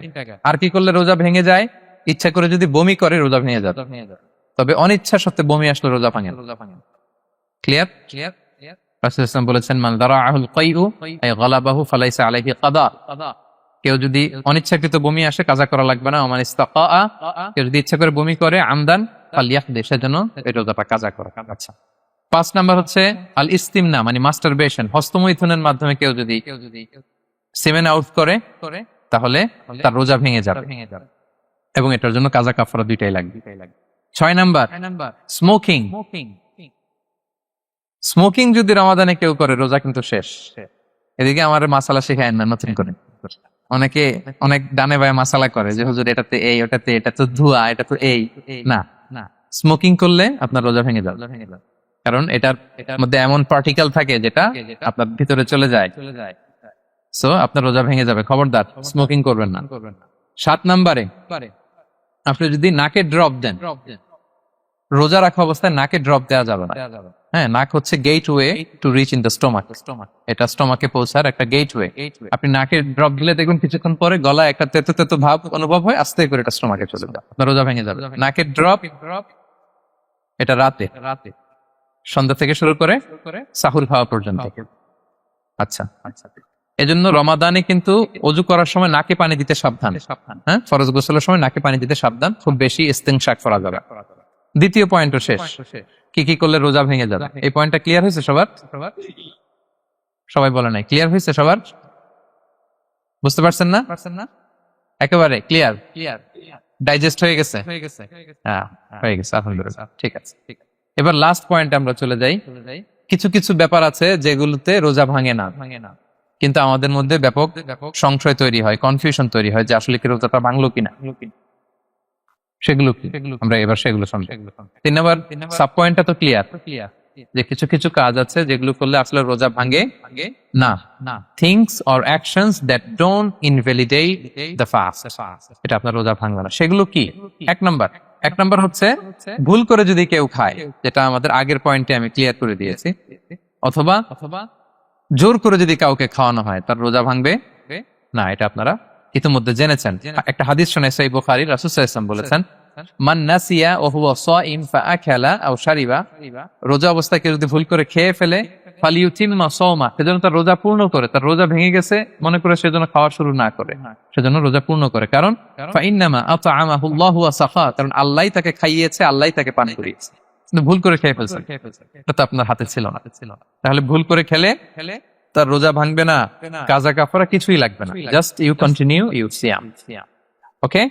আর কি করলে রোজা ভেঙে যায়? ইচ্ছা করে যদি বমি করে রোজা ভেঙে যায়, তবে অনিচ্ছা সত্ত্বে বমি আসলে রোজা ভাঙে। ক্লিয়ার? রাসূল সাল্লাল্লাহু আলাইহি ওয়াসাল্লাম বলেছেন, মান দারাআহুল কাইউ আই গালাবাহু ফালাইসা আলাইহি কাদা, কেউ যদি অনিচ্ছাকৃত বমি আসে কাজা করা লাগবে না। ওমান ইস্তাকা, কেউ যদি ইচ্ছা করে বমি করে আমদান ফালইয়াকদি, সেজন্য এই রোজাটা কাজা করা। আচ্ছা, 5 নাম্বার হচ্ছে আল ইস্তিমনা, মানে মাস্টারবেশন, হস্তমৈথুনের মাধ্যমে কেউ যদি সেমেন আউট করে, তাহলে তার রোজা ভেঙে যাবে, এবং এটার জন্য কাজা কাফারা দুইটাই লাগবে। 6 নাম্বার স্মোকিং। স্মোকিং যদি রমাদানে কেউ করে, রোজা কিন্তু শেষ। এদিকে আমার মাসালা শেখায় না নতুন করে। অনেকে অনেক ডানে বায়ে মাসালা করে যে হুজুর এটাতে এই, ওটাতে এটা তো ধোঁয়া, এটা তো এই না। স্মোকিং করলে আপনার রোজা ভেঙে যাবে, কারণ এটার মধ্যে এমন পার্টিকেল থাকে যেটা আপনার ভিতরে চলে যায়, সো আপনার রোজা ভেঙে যাবে। খবরদার স্মোকিং করবেন না। 7 নম্বরে আপনি যদি নাকে ড্রপ দেন, রোজা রাখা অবস্থায় নাকে ড্রপ দেওয়া যাবে না। হ্যাঁ, নাক হচ্ছে gateway to reach in the stomach. এটা স্টোমাকে পৌঁছার একটা গেটওয়ে। আপনি নাকে ড্রপ দিলে দেখুন কিছুক্ষণ পরে গলায় একটা তেতো তেতো ভাব অনুভব হয়, আস্তে করে এটা স্টোমাকে চলে যায়, আপনার রোজা ভেঙে যাবে। নাকের ড্রপ এটা রাতে সন্ধ্যা থেকে শুরু করে সাহুর খাওয়া পর্যন্ত। আচ্ছা, এজন্য রমাদানে কিন্তু অজু করার সময় নাকে পানি দিতে সাবধান। হ্যাঁ, ফরজ গোসলের সময় নাকে পানি দিতে সাবধান, খুব বেশি ইস্তেনশাক করা যাবে। দ্বিতীয় পয়েন্টও শেষ, কি কি করলে রোজা ভেঙে যাবে। এই পয়েন্টটা ক্লিয়ার হয়েছে সবার? সবাই বলে নাই, ক্লিয়ার হয়েছে সবার? বুঝতে পারছেন না? একেবারে ক্লিয়ার, ডাইজেস্ট হয়ে গেছে? হ্যাঁ, হয়ে গেছে, আলহামদুলিল্লাহ। ঠিক আছে, এবার লাস্ট পয়েন্ট আমরা চলে যাই। কিছু কিছু ব্যাপার আছে যেগুলোতে রোজা ভাঙে না, কিন্তু আমাদের মধ্যে ব্যাপক সংশয় তৈরি হয়, কনফিউশন তৈরি হয় যে আসলে কি রোজাটা ভাঙলো কিনা। সেগুলো কি আমরা এবার সেগুলো শুনবো। 3 নম্বর সাব পয়েন্টটা তো ক্লিয়ার যে কিছু কিছু কাজ আছে যেগুলো করলে আসলে রোজা ভাঙে না। Things or actions that don't invalidate the fast, এটা আপনার রোজা ভাঙবে না। সেগুলো কি? এক নম্বর হচ্ছে ভুল করে যদি কেউ খায়, যেটা আমাদের আগের পয়েন্টে আমি ক্লিয়ার করে দিয়েছি, অথবা জোর করে যদি কাউকে খাওয়ানো হয়, তার রোজা ভাঙবে না। এটা আপনারা ইতিমধ্যে জেনেছেন। একটা হাদিস শুনে সহিহ বুখারী, রাসূল সাল্লাল্লাহু আলাইহি ওয়াসাল্লাম বলেছেন, মান নাসিয়া ওয়া হুয়া সাইম ফাআকালা আও শারিবা, রোজা অবস্থায় কেউ যদি ভুল করে খেয়ে ফেলে, ফালিউতিম্মা সাওমা, সেজন্য তার রোজা পূর্ণ করে। তার রোজা ভেঙে গেছে মনে করে সেজন্য খাওয়া শুরু না করে, সেজন্য রোজা পূর্ণ করে। কারণ ফাইন্নামা আতআমাহুল্লাহু ওয়া সাফা, কারণ আল্লাহই তাকে খাইয়েছে, আল্লাহই তাকে পান করিয়েছে। কিন্তু ভুল করে খেয়ে ফেলছে, এটা তো আপনার হাতে ছিল না। তাহলে ভুল করে খেলে তার রোজা ভাঙবে না, কাজা কাফারা কিছুই লাগবে না, জাস্ট ইউ কন্টিনিউ ইউ সিয়াম। ওকে।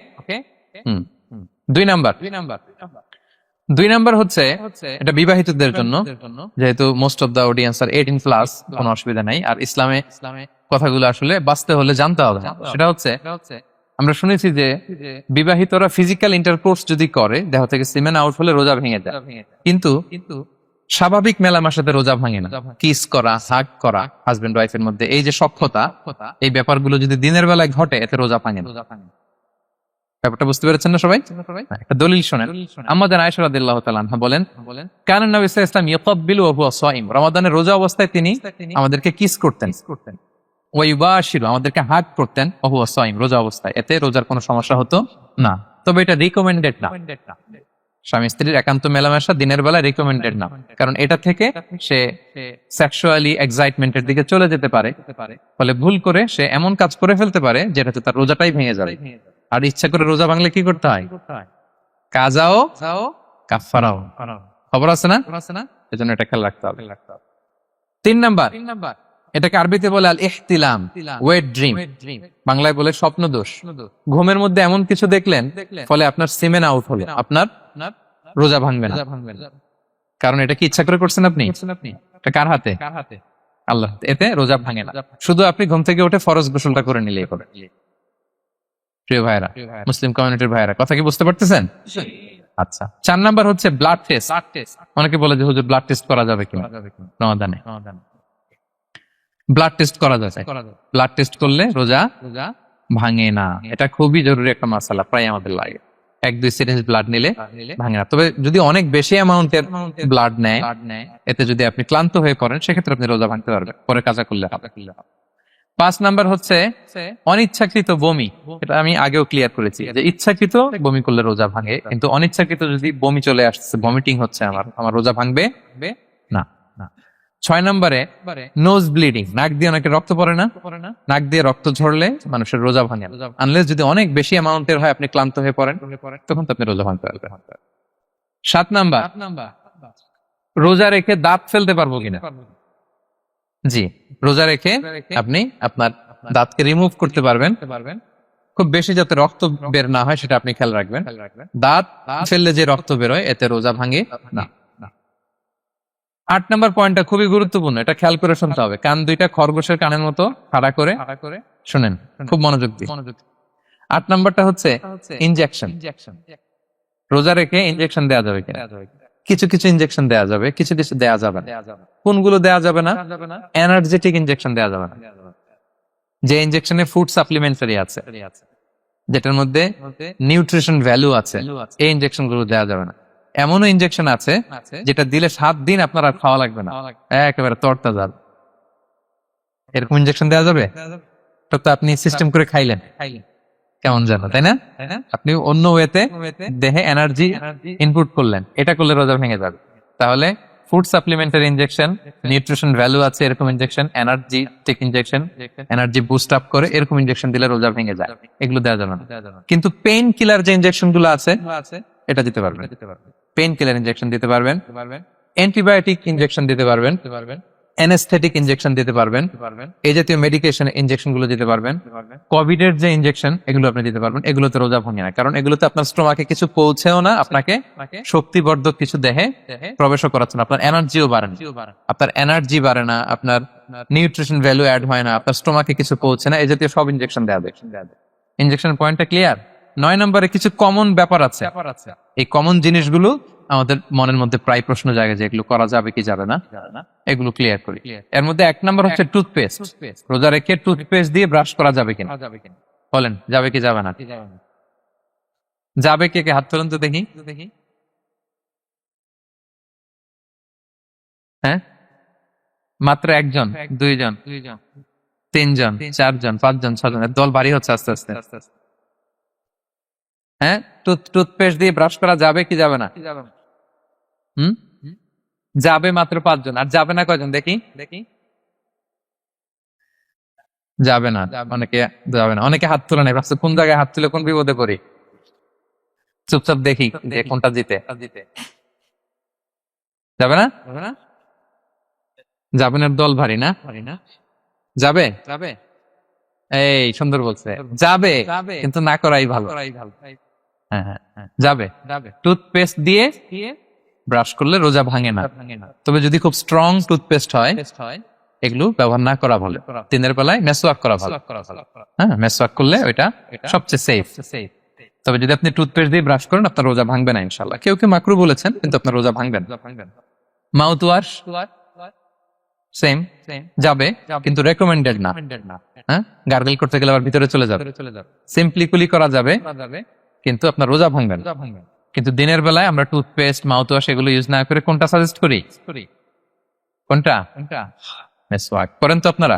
2 নাম্বার হচ্ছে এটা বিবাহিতদের জন্য, যেহেতু most of the audience are 18+, কোনো অসুবিধা নাই। আর ইসলামে কথাগুলো আসলে বাঁচতে হলে জানতে হবে। সেটা হচ্ছে আমরা শুনেছি যে বিবাহিতরা ফিজিক্যাল ইন্টারকোর্স যদি করে, দেহ থেকে সিমেন আউট হলে রোজা ভেঙে যায়, কিন্তু স্বাভাবিক মেলামেশার সাথে রোজা ভাঙে না। কিস করা, হাগ করা হাজবেন্ড ওয়াইফের মধ্যে, এই যে সখ্যতা, এই ব্যাপারগুলো যদি দিনের বেলায় ঘটে, এতে রোজা ভাঙে না। ব্যাপারটা বুঝতে পেরেছেন না সবাই? একটা দলিল শোনেন। আম্মাজান আয়েশা রাদিয়াল্লাহু তাআলা আনহা বলেন, কানা নবী সাল্লাল্লাহু আলাইহি ওয়াসাল্লাম ইয়াকাব্বিলু ওয়া হুয়া সাইম, রমাদানের রোজা অবস্থায় তিনি আমাদেরকে কিস করতেন, ওয়া ইউবাশিরু, আমাদেরকে হাগ করতেন, ওয়া হুয়া সাইম, রোজা অবস্থায়। এতে রোজার কোনো সমস্যা হতো না, তবে এটা রিকমেন্ডেড না। স্বামী স্ত্রীর একান্ত মেলামেশা দিনের বেলা রিকমেন্ডেড না, কারণ এটা থেকে সে সেক্সুয়ালি এক্সাইটমেন্টের দিকে চলে যেতে পারে, ফলে ভুল করে সে এমন কাজ করে ফেলতে পারে যেটাতে তার রোজাটাই ভেঙে যাবে। আর ইচ্ছা করে রোজা ভাঙলে কি করতে হয়? কাজাও কাফারাও। খবর আছে না? এজন্য এটা খেয়াল রাখতে হবে। 3 নাম্বার, এটাকে আরবিতে বলে আল ইহতিলাম, ওয়েট ড্রিম, বাংলায় বলে স্বপ্ন দোষ। ঘুমের মধ্যে এমন কিছু দেখলেন ফলে আপনার সিমেন আউট হলো, আপনার রোজা ভাঙবে না, কারণ এটা কি ইচ্ছা করে করছেন আপনি? এটা কার হাতে? আল্লাহ। এতে রোজা ভাঙে না, শুধু আপনি ঘুম থেকে উঠে ফরজ গোসলটা করে নিলেই হবে। প্রিয় ভাইরা, মুসলিম কমিউনিটির ভাইরা, কথা কি বুঝতে পারতেছেন? আচ্ছা, 4 নাম্বার হচ্ছে ব্লাড টেস্ট। অনেকে বলে যে হুজুর ব্লাড টেস্ট করা যাবে কিনা রমাদানে? ব্লাড টেস্ট করা যায়। ব্লাড টেস্ট করলে রোজা ভাঙে না, এটা খুবই জরুরি একটা মাসালা, প্রায় আমাদের লাগে। 1-2 সিরিঞ্জ ব্লাড নিলে ভাঙে না। তবে যদি অনেক বেশি অ্যামাউন্টের ব্লাড নেয়, এতে যদি আপনি ক্লান্ত হয়ে পড়েন, সেক্ষেত্রে আপনি রোজা ভাঙতে পারবেন, পরে কাজা করলে হবে। 5 নাম্বার হচ্ছে অনিচ্ছাকৃত বমি। এটা আমি আগেও ক্লিয়ার করেছি যে ইচ্ছাকৃত বমি করলে রোজা ভাঙে, কিন্তু অনিচ্ছাকৃত যদি বমি চলে আসছে, ভমিটিং হচ্ছে, আমার রোজা ভাঙবে না। 6 নম্বরে নোজ ব্লিডিং, নাক দিয়ে অনেকে রক্ত পড়ে না, নাক দিয়ে রক্ত ঝরলে মানুষের রোজা ভাঙে, আনলেস যদি অনেক বেশি অ্যামাউন্টের হয়, আপনি ক্লান্ত হয়ে পড়েন, তখন তো আপনি রোজা ভাঙতে পারবেন। 7 নাম্বার, রোজা রেখে দাঁত ফেলতে পারবো কিনা? জি, রোজা রেখে আপনি আপনার দাঁতকে রিমুভ করতে পারবেন, খুব বেশি যাতে রক্ত বের না হয় সেটা আপনি খেয়াল রাখবেন। দাঁত ফেললে যে রক্ত বেরোয়, এতে রোজা ভাঙে না। 8 নম্বর পয়েন্টটা খুবই গুরুত্বপূর্ণ, এটা খেয়াল করে শুনতে হবে। কান দুইটা খরগোশের কানের মতো খাড়া করে শুনেন, খুব মনোযোগ দিয়ে। 8 নম্বরটা হচ্ছে ইনজেকশন। রোজা রেখে ইনজেকশন দেওয়া যাবে কিনা? কিছু কিছু ইনজেকশন দেওয়া যাবে, কিছু কিছু দেওয়া যাবে না। কোনগুলো দেওয়া যাবে না? এনার্জেটিক ইনজেকশন দেওয়া যাবে না, যে ইনজেকশনে ফুড সাপ্লিমেন্টারি আছে, যেটার মধ্যে নিউট্রিশন ভ্যালু আছে, এই ইনজেকশন গুলো দেওয়া যাবে না। এমনও ইনজেকশন আছে যেটা দিলে 7 দিন আপনার আর খাওয়া লাগবে না, একেবারে তরতাজা। এরকম ইনজেকশন দেওয়া যাবে? তো আপনি সিস্টেম করে খাইলেন, কেমন জানো, তাই না? আপনি অন্য ওয়েতে দেহে এনার্জি ইনপুট করলেন, এটা করলে রোজা ভেঙে যাবে। তাহলে food supplementary injection, nutrition value আছে এরকম injection, energetic injection, energy boost up করে এরকম ইনজেকশন দিলে রোজা ভেঙে যায়, এগুলো দেওয়া যাবে না। কিন্তু পেইন কিলার যে ইনজেকশন গুলো আছে এটা দিতে পারবেন। পেইন কিলার ইনজেকশন দিতে পারবেন, অ্যান্টিবায়োটিক ইনজেকশন দিতে পারবেন, অ্যানেস্থেটিক ইনজেকশন দিতে পারবেন, এই জাতীয় মেডিকেশন ইনজেকশন গুলো দিতে পারবেন। কোভিড এর যে ইনজেকশন এগুলো আপনি দিতে পারবেন। এগুলোতে রোজা ভাঙে না, কারণ এগুলোতে আপনার স্টোমাকে কিছু পৌঁছেও না, আপনাকে শক্তিবর্ধক কিছু দেহে প্রবেশও করাচ্ছে না, আপনার এনার্জিও বাড়ে না, আপনার এনার্জি বাড়ে না, আপনার নিউট্রিশন ভ্যালু অ্যাড হয় না, আপনার স্টোমাকে কিছু পৌঁছে না, এই জাতীয় সব ইনজেকশন দেওয়া যায়। ইনজেকশন পয়েন্টটা ক্লিয়ার? 9 নম্বরে কিছু কমন ব্যাপার আছে, এই কমন জিনিসগুলো আমাদের মনের মধ্যে প্রায় প্রশ্ন জাগে যে এগুলো করা যাবে কি যাবে না, এগুলো ক্লিয়ার করি। এর মধ্যে 1 নম্বর হচ্ছে টুথপেস্ট। রোজা রেখে টুথপেস্ট দিয়ে ব্রাশ করা যাবে কিনা? বলেন যাবে কি যাবে না? যাবে, কে কে হাত তোলেন তো দেখি। হ্যাঁ, মাত্র 1 জন, 2 জন, 3 জন, 4 জন, 5 জন, 6 জন, দল ভারী হচ্ছে আস্তে আস্তে। হ্যাঁ, টুথপেস্ট দিয়ে ব্রাশ করা যাবে কি যাবে না? যাবে মাত্র 5 জন, আর যাবে না কয়জন দেখি? যাবে না, অনেকে যাবে না, অনেকে হাত তুলে নেই, কোন জায়গায় হাত তুলে কোন বিপদে পড়ি। চুপচাপ দেখি যে কোনটা জিতে। যাবে না? যাবে না, দল ভারী না? যাবে? এই সুন্দর বলছে, যাবে, কিন্তু না করাই ভালো। হ্যাঁ হ্যাঁ, যাবে। টুথপেস্ট দিয়ে ব্রাশ করলে রোজা ভাঙে না, তবে যদি খুব স্ট্রং টুথপেস্ট হয় এগুলো ব্যবহার না করা ভালো। দিনের বেলায় মেসওয়াক করা ভালো। হ্যাঁ, মেসওয়াক করলে ওইটা সবচেয়ে সেফ। তবে যদি আপনি টুথপেস্ট দিয়ে ব্রাশ করেন আপনার রোজা ভাঙবে না ইনশাআল্লাহ। কেউ কেউ মাকরু বলেছেন, কিন্তু আপনার রোজা ভাঙবেন। মাউথ ওয়াশ সেম, যাবে, কিন্তু রেকমেন্ডেড না। হ্যাঁ, গার্গল করতে গেলে আবার ভিতরে চলে যাবে। সিম্পলি কুলি করা যাবে, কিন্তু আপনার রোজা ভাঙবে না। কিন্তু দিনের বেলায় আমরা টুথপেস্ট, মাউথ ওয়াশ এগুলো ইউজ না করে কোনটা সাজেস্ট করি? কোনটা? মেসওয়াক করেন তো আপনারা?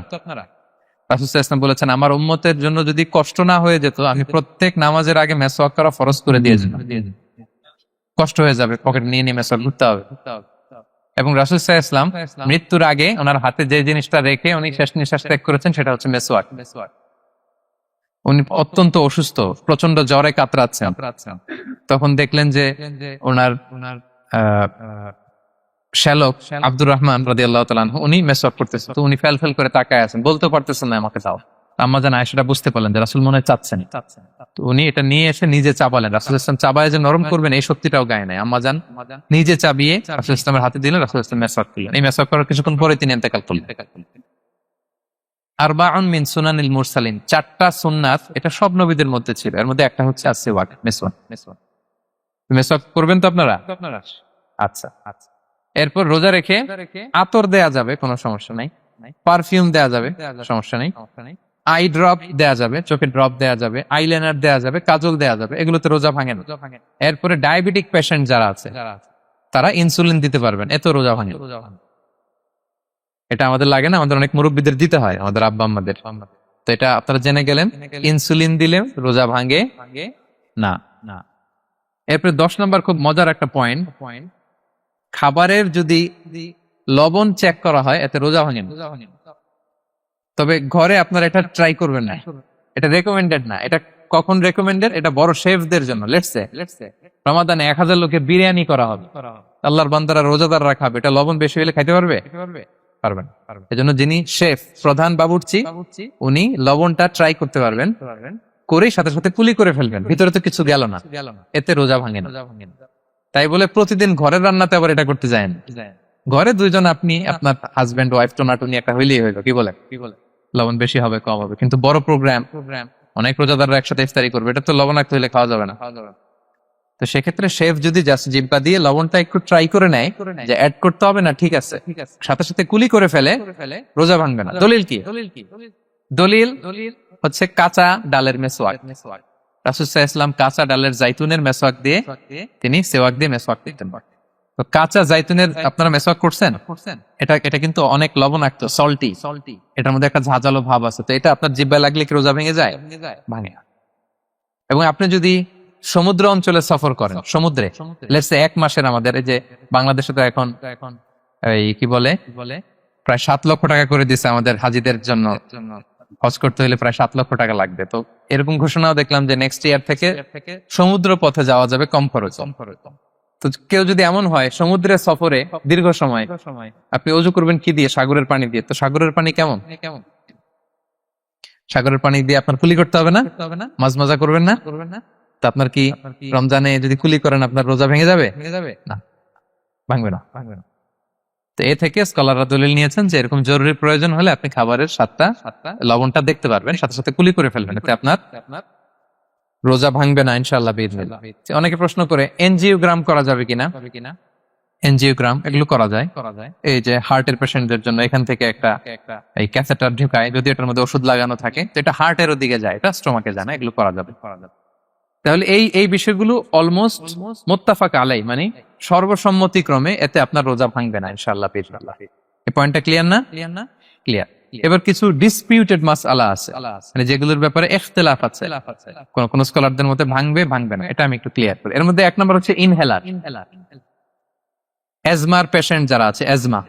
রাসূল সাল্লাল্লাহু আলাইহি ওয়াসাল্লাম বলেছেন, আমার উম্মতের জন্য যদি কষ্ট না হয়ে যেত আমি প্রত্যেক নামাজের আগে মেসওয়াক করা ফরজ করে দিয়েছি। কষ্ট হয়ে যাবে, পকেট নিয়ে নিয়ে মেসওয়াক করতে হবে। এবং রাসূল সাল্লাল্লাহু আলাইহি ওয়াসাল্লাম মৃত্যুর আগে ওনার হাতে যে জিনিসটা রেখে উনি শেষ নিঃশ্বাস ত্যাগ করেছেন সেটা হচ্ছে মেসওয়াক। উনি অত্যন্ত অসুস্থ, প্রচন্ড জ্বরে কাতরাচ্ছেন, তখন দেখলেন যে ওনার শ্যালক আব্দুর রহমান রাদিয়াল্লাহু তাআলা আনহু উনি মেসওয়াক করতেছেন, তো উনি ফেল করে তাকায় আছেন, বলতে পারতেছেন না আমাকে দাও। আম্মা জান আয়েশা বুঝতে পারলেন যে রাসূল মনে হয় চাচ্ছেন, তো উনি এটা নিয়ে এসে নিজে চাবালেন। রাসূল সাল্লাল্লাহু আলাইহি ওয়াসাল্লাম চাবায় যে নরম করবেন এই শক্তিটাও গায়ে নাই, আম্মা জান নিজে চাবিয়ে রাসূল সাল্লাল্লাহু আলাইহি ওয়াসাল্লামের হাতে দিলেন, রাসূল সাল্লাল্লাহু আলাইহি ওয়াসাল্লাম মেসওয়াক করলেন। এই মেসওয়াক করার কিছুক্ষণ পরে তিনি ইন্তেকাল করলেন। আরবাউন মিন সুনানিল মুরসালিন, 4টা সুন্নাত, এটা সব নবীদের মধ্যে ছিল, এর মধ্যে একটা হচ্ছে আসওয়াক, মেসওয়াক। মেসওয়াক করবেন তো আপনারা? আচ্ছা। এরপর রোজা রেখে আতর দেয়া যাবে, কোনো সমস্যা নাই। পারফিউম দেয়া যাবে, সমস্যা নেই। আই ড্রপ দেয়া যাবে, চোখে ড্রপ দেয়া যাবে, আইলাইনার দেয়া যাবে, কাজল দেয়া যাবে, এগুলোতে রোজা ভাঙে না। এরপরে ডায়াবেটিক পেশেন্ট যারা আছে তারা ইনসুলিন দিতে পারবেন, এত রোজা ভাঙে। এটা আমাদের লাগে না, আমাদের অনেক মুরব্বীদের দিতে হয়, আমাদের আব্বা আম্মাদের। তো এটা আপনারা জেনে গেলেন, ইনসুলিন দিলে রোজা ভাঙে না। এরপরে 10 নম্বর খুব মজার একটা পয়েন্ট, খাবারের যদি লবণ চেক করা হয় এতে রোজা ভাঙে না। তবে ঘরে আপনারা এটা ট্রাই করবেন না, এটা রেকমেন্ডেড না। এটা কখন রেকমেন্ডেড? এটা বড় শেফদের জন্য। লেটস সে রমাদানে 1000 লোকে বিরিয়ানি করা হবে, আল্লাহর বান্দারা রোজাদাররা খাবে, এটা লবণ বেশি হলে খাইতে পারবে? পারবেন। এজন্য যিনি শেফ, প্রধান বাবুর্চি, উনি লবণটা ট্রাই করতে পারবেন, করেই সাথে সাথে কুলি করে ফেলবেন, ভিতরে তো কিছু গেল না, এতে রোজা ভাঙে না। তাই বলে প্রতিদিন ঘরের রান্নাতে আবার এটা করতে যায় না, ঘরে দুইজন, আপনি আপনার হাজবেন্ড ওয়াইফ টোনাটুনি একটা হইলেই হইলো, কি বলে লবণ বেশি হবে কম হবে। কিন্তু বড় প্রোগ্রাম, অনেক রোজাদাররা একসাথে ইফতারি করবে, এটা তো লবণাক্ত হইলে খাওয়া যাবে না। তো সেক্ষেত্রে শেফ যদি জাস্ট জিব্বা দিয়ে লবণটা একটু ট্রাই করে নেয় যে অ্যাড করতে হবে না, ঠিক আছে, সাথে সাথে কুলি করে ফেলে, রোজা ভাঙবে না। দলিল কি? দলিল হচ্ছে কাঁচা ডালের মেসওয়াক। রাসূল সাল্লাল্লাহু আলাইহি ওয়াসাল্লাম কাঁচা ডালের জাইতুনের মেসওয়াক দিয়ে তিনি সেওয়াক দিয়ে মেসওয়াক দিতেন। তো কাঁচা জাইতুনের আপনারা মেসওয়াক করছেন, এটা কিন্তু অনেক লবণাক্ত, সল্টি, এটার মধ্যে একটা ঝাঁঝালো ভাব আছে। তো এটা আপনার জিহ্বায় লাগলে কি রোজা ভেঙে যায়? ভাঙে না। এবং আপনি যদি সমুদ্র অঞ্চলে সফর করেন, সমুদ্রে লেটস সে 1 মাসের, আমাদের এই যে বাংলাদেশে তো এখন এই কি বলে প্রায় 7 লক্ষ টাকা করে দিচ্ছে আমাদের হাজিদের জন্য, হজ করতে হলে প্রায় 7 লক্ষ টাকা লাগবে। তো এরকম ঘোষণাও দেখলাম যে নেক্সট ইয়ার থেকে সমুদ্র পথে যাওয়া যাবে কম খরচ। তো কেউ যদি এমন হয় সমুদ্রের সফরে দীর্ঘ সময়, আপনি অজু করবেন কি দিয়ে? সাগরের পানি দিয়ে। তো সাগরের পানি কেমন? সাগরের পানি দিয়ে আপনার কুলি করতে হবে না, মাঝ মাজা করবেন না। তো আপনার কি রমজানে যদি কুলি করেন আপনার রোজা ভেঙে যাবে? না, ভাঙবে না। তো এ থেকে স্কলাররা দলিল নিয়েছেন যে এরকম জরুরি প্রয়োজন হলে আপনি খাবারের স্বাদটা, লবণটা দেখতে পারবেন, সাথে সাথে কুলি করে ফেলবেন, এতে আপনার রোজা ভাঙবে না ইনশাআল্লাহ বিইজনিল্লাহ। অনেকে প্রশ্ন করে এনজিওগ্রাম করা যাবে কিনা? এনজিওগ্রাম এগুলো করা যায়। এই যে হার্টের পেশেন্টদের জন্য এখান থেকে একটা এই ক্যাথেটার ঢুকায়, যদি এটার মধ্যে ওষুধ লাগানো থাকে, তো এটা হার্টের দিকে যায়, এটা স্টোমাকে যায় না, এগুলো করা যাবে। তাহলে এই বিষয়গুলো অলমোস্ট মুত্তাফাক আলাই, মানে সর্বসম্মতিক্রমে এতে আপনার রোজা ভাঙবে না ইনশাআল্লাহ বিইজনিল্লাহ। এই পয়েন্টটা ক্লিয়ার না? ক্লিয়ার। এবার কিছু ডিসপিউটেড মাসআলা আছে, মানে যেগুলোর ব্যাপারে ইখতিলাফ আছে, কোন স্কলারদের মতে ভাঙবে না, এটা আমি একটু ক্লিয়ার করি। এর মধ্যে 1 নাম্বার হচ্ছে ইনহেলার। এজমার পেশেন্ট যারা আছে, এজমা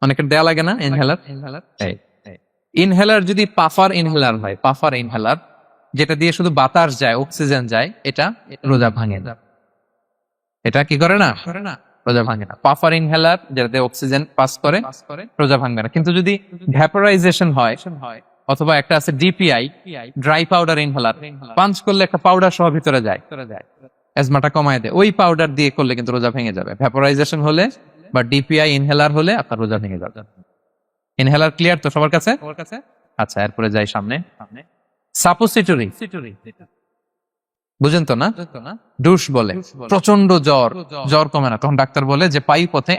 অনেকের দেয়া লাগে না ইনহেলার। ইনহেলার যদি পাফার ইনহেলার হয়, পাফার ইনহেলার যেটা দিয়ে শুধু বাতাস যায়, অক্সিজেন যায়, এটা রোজা ভাঙে না। এটা কি করে না? রোজা ভাঙে না। পাফার ইনহেলার যেটাতে অক্সিজেন পাস করে, রোজা ভাঙবে না। কিন্তু যদি ভ্যাপোরাইজেশন হয়, অথবা একটা আছে DPI, dry powder inhaler, punch করলে একটা পাউডার সহ ভিতরে যায়, এজমাটা কমায় দেয়, ওই পাউডার দিয়ে করলে কিন্তু রোজা ভেঙে যাবে। ভ্যাপোরাইজেশন হলে বা ডিপিআই ইনহেলার হলে আপনার রোজা ভেঙে যাবে। ইনহেলার ক্লিয়ার তো সবার কাছে? আচ্ছা, এরপরে যাই সামনে। সাপোসিটরি বুঝেন তো না? ডুশ বলে, প্রচন্ড জ্বর কমে না, তখন ডাক্তার বলে যে পায়ু পথে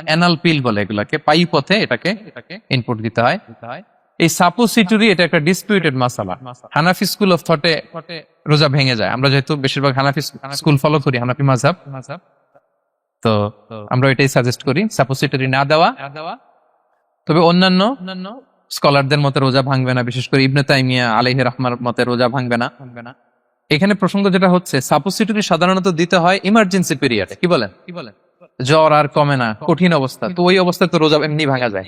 অ্যানাল পিল বলে এগুলাকে, পায়ু পথে এটাকে ইনপুট দিতে হয়। এই সাপোসিটরি এটা একটা ডিসপিউটেড মাসালা। হানাফি স্কুল অফ থটে রোজা ভেঙে যায়। আমরা যেহেতু বেশিরভাগ হানাফি স্কুল ফলো করি, হানাফি মাযহাব, তো আমরা এটাই সাজেস্ট করি সাপোসিটরি না দেওয়া। তবে অন্যান্য স্কলারদের মতে রোজা ভাঙবে না, বিশেষ করে ইবনে তাইমিয়া আলাইহি রাহমার মতে রোজা ভাঙবে না। এখানে প্রসঙ্গ যেটা হচ্ছে, সাপোসিটরি সাধারণত দিতে হয় ইমার্জেন্সি পিরিয়ডে। কি বলেন? জ্বর আর কমে না, কঠিন অবস্থা, তো ওই অবস্থায় তো রোজা এমনি ভাঙা যায়।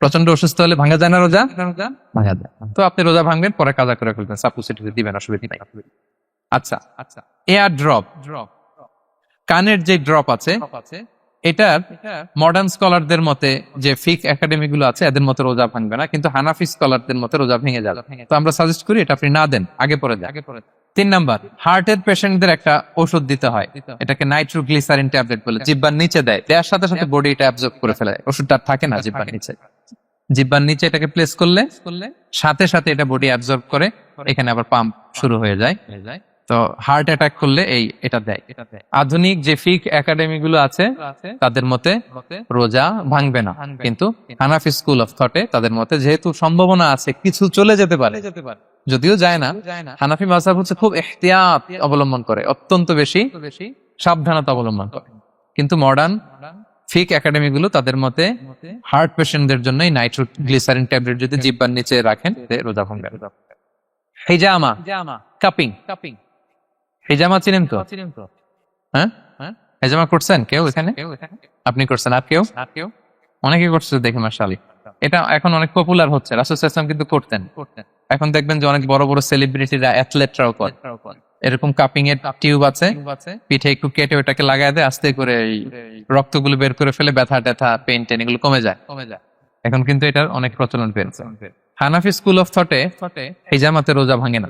প্রচন্ড অসুস্থ হলে ভাঙা যায় না রোজা? ভাঙা যায়। তো আপনি রোজা ভাঙবেন, পরে কাজা করে ফেলবেন, সাপোসিটরি দিবেন, অসুবিধা নাই। আচ্ছা, এয়ার ড্রপ, কানের যে ড্রপ আছে, এটার মডার্ন স্কলারদের মতে, যে ফিক একাডেমি গুলো আছে, এদের মতে রোজা ভাঙবে না, কিন্তু হানাফি স্কলারদের মতে রোজা ভেঙে যাবে। তো আমরা সাজেস্ট করি এটা আপনি না দেন, আগে পরে দেন। 3 নাম্বার, হার্টের পেশেন্টদের একটা ওষুধ দিতে হয়, এটাকে নাইট্রোগ্লিসারিন ট্যাবলেট বলে, জিহ্বার নিচে দেয়, দেওয়ার সাথে সাথে বডি এটা অ্যাবজর্ব করে ফেলে, ওষুধটা থাকে না জিহ্বার নিচে। জিহ্বার নিচে এটাকে প্লেস করলে সাথে সাথে এটা বডি অ্যাবজর্ব করে, এখানে আবার পাম্প শুরু হয়ে যায়। তো হার্ট অ্যাটাক করলে এটা দেয়। আধুনিক যে ফিক একাডেমি গুলো আছে তাদের মতে রোজা ভাঙবে না, কিন্তু হানাফি স্কুল অফ থটে তাদের মতে যেহেতু সম্ভাবনা আছে কিছু চলে যেতে পারে, যদিও যায় না, হানাফি মাযহাব হচ্ছে খুব ইহতিয়াত অবলম্বন করে, অত্যন্ত বেশি সাবধানতা অবলম্বন করে। কিন্তু মডার্ন ফিক একাডেমি গুলো তাদের মতে হার্ট পেশেন্টদের জন্য নাইট্রোগ্লিসারিন ট্যাবলেট যদি জিহ্বার নিচে রাখেন রোজা ভাঙবে। হিজামা, কাপিং, হিজামা চিনেন তো? হ্যাঁ, হিজামা করছেন কেউ এখানে? আপনি করছেন, আর কেউ? অনেকে করছে দেখে মাশাআল্লাহ। এটা এখন অনেক পপুলার হচ্ছে, রাসূল সাল্লাল্লাহু আলাইহি ওয়াসাল্লাম কিন্তু করতেন। এখন দেখবেন যে অনেক বড় বড় সেলিব্রিটিরা, অ্যাথলেটরাও করে। এরকম কাপিং এর টিউব আছে, পিঠে একটু কেটে ওটাকে লাগায় দেয়, আস্তে করে এই রক্তগুলো বের করে ফেলে, ব্যথা ট্যাথা, পেইন টেন এগুলো কমে যায়। এখন কিন্তু এটার অনেক প্রচলন পেয়েছে। হানাফি স্কুল অফ থটে হিজামাতে রোজা ভাঙে না।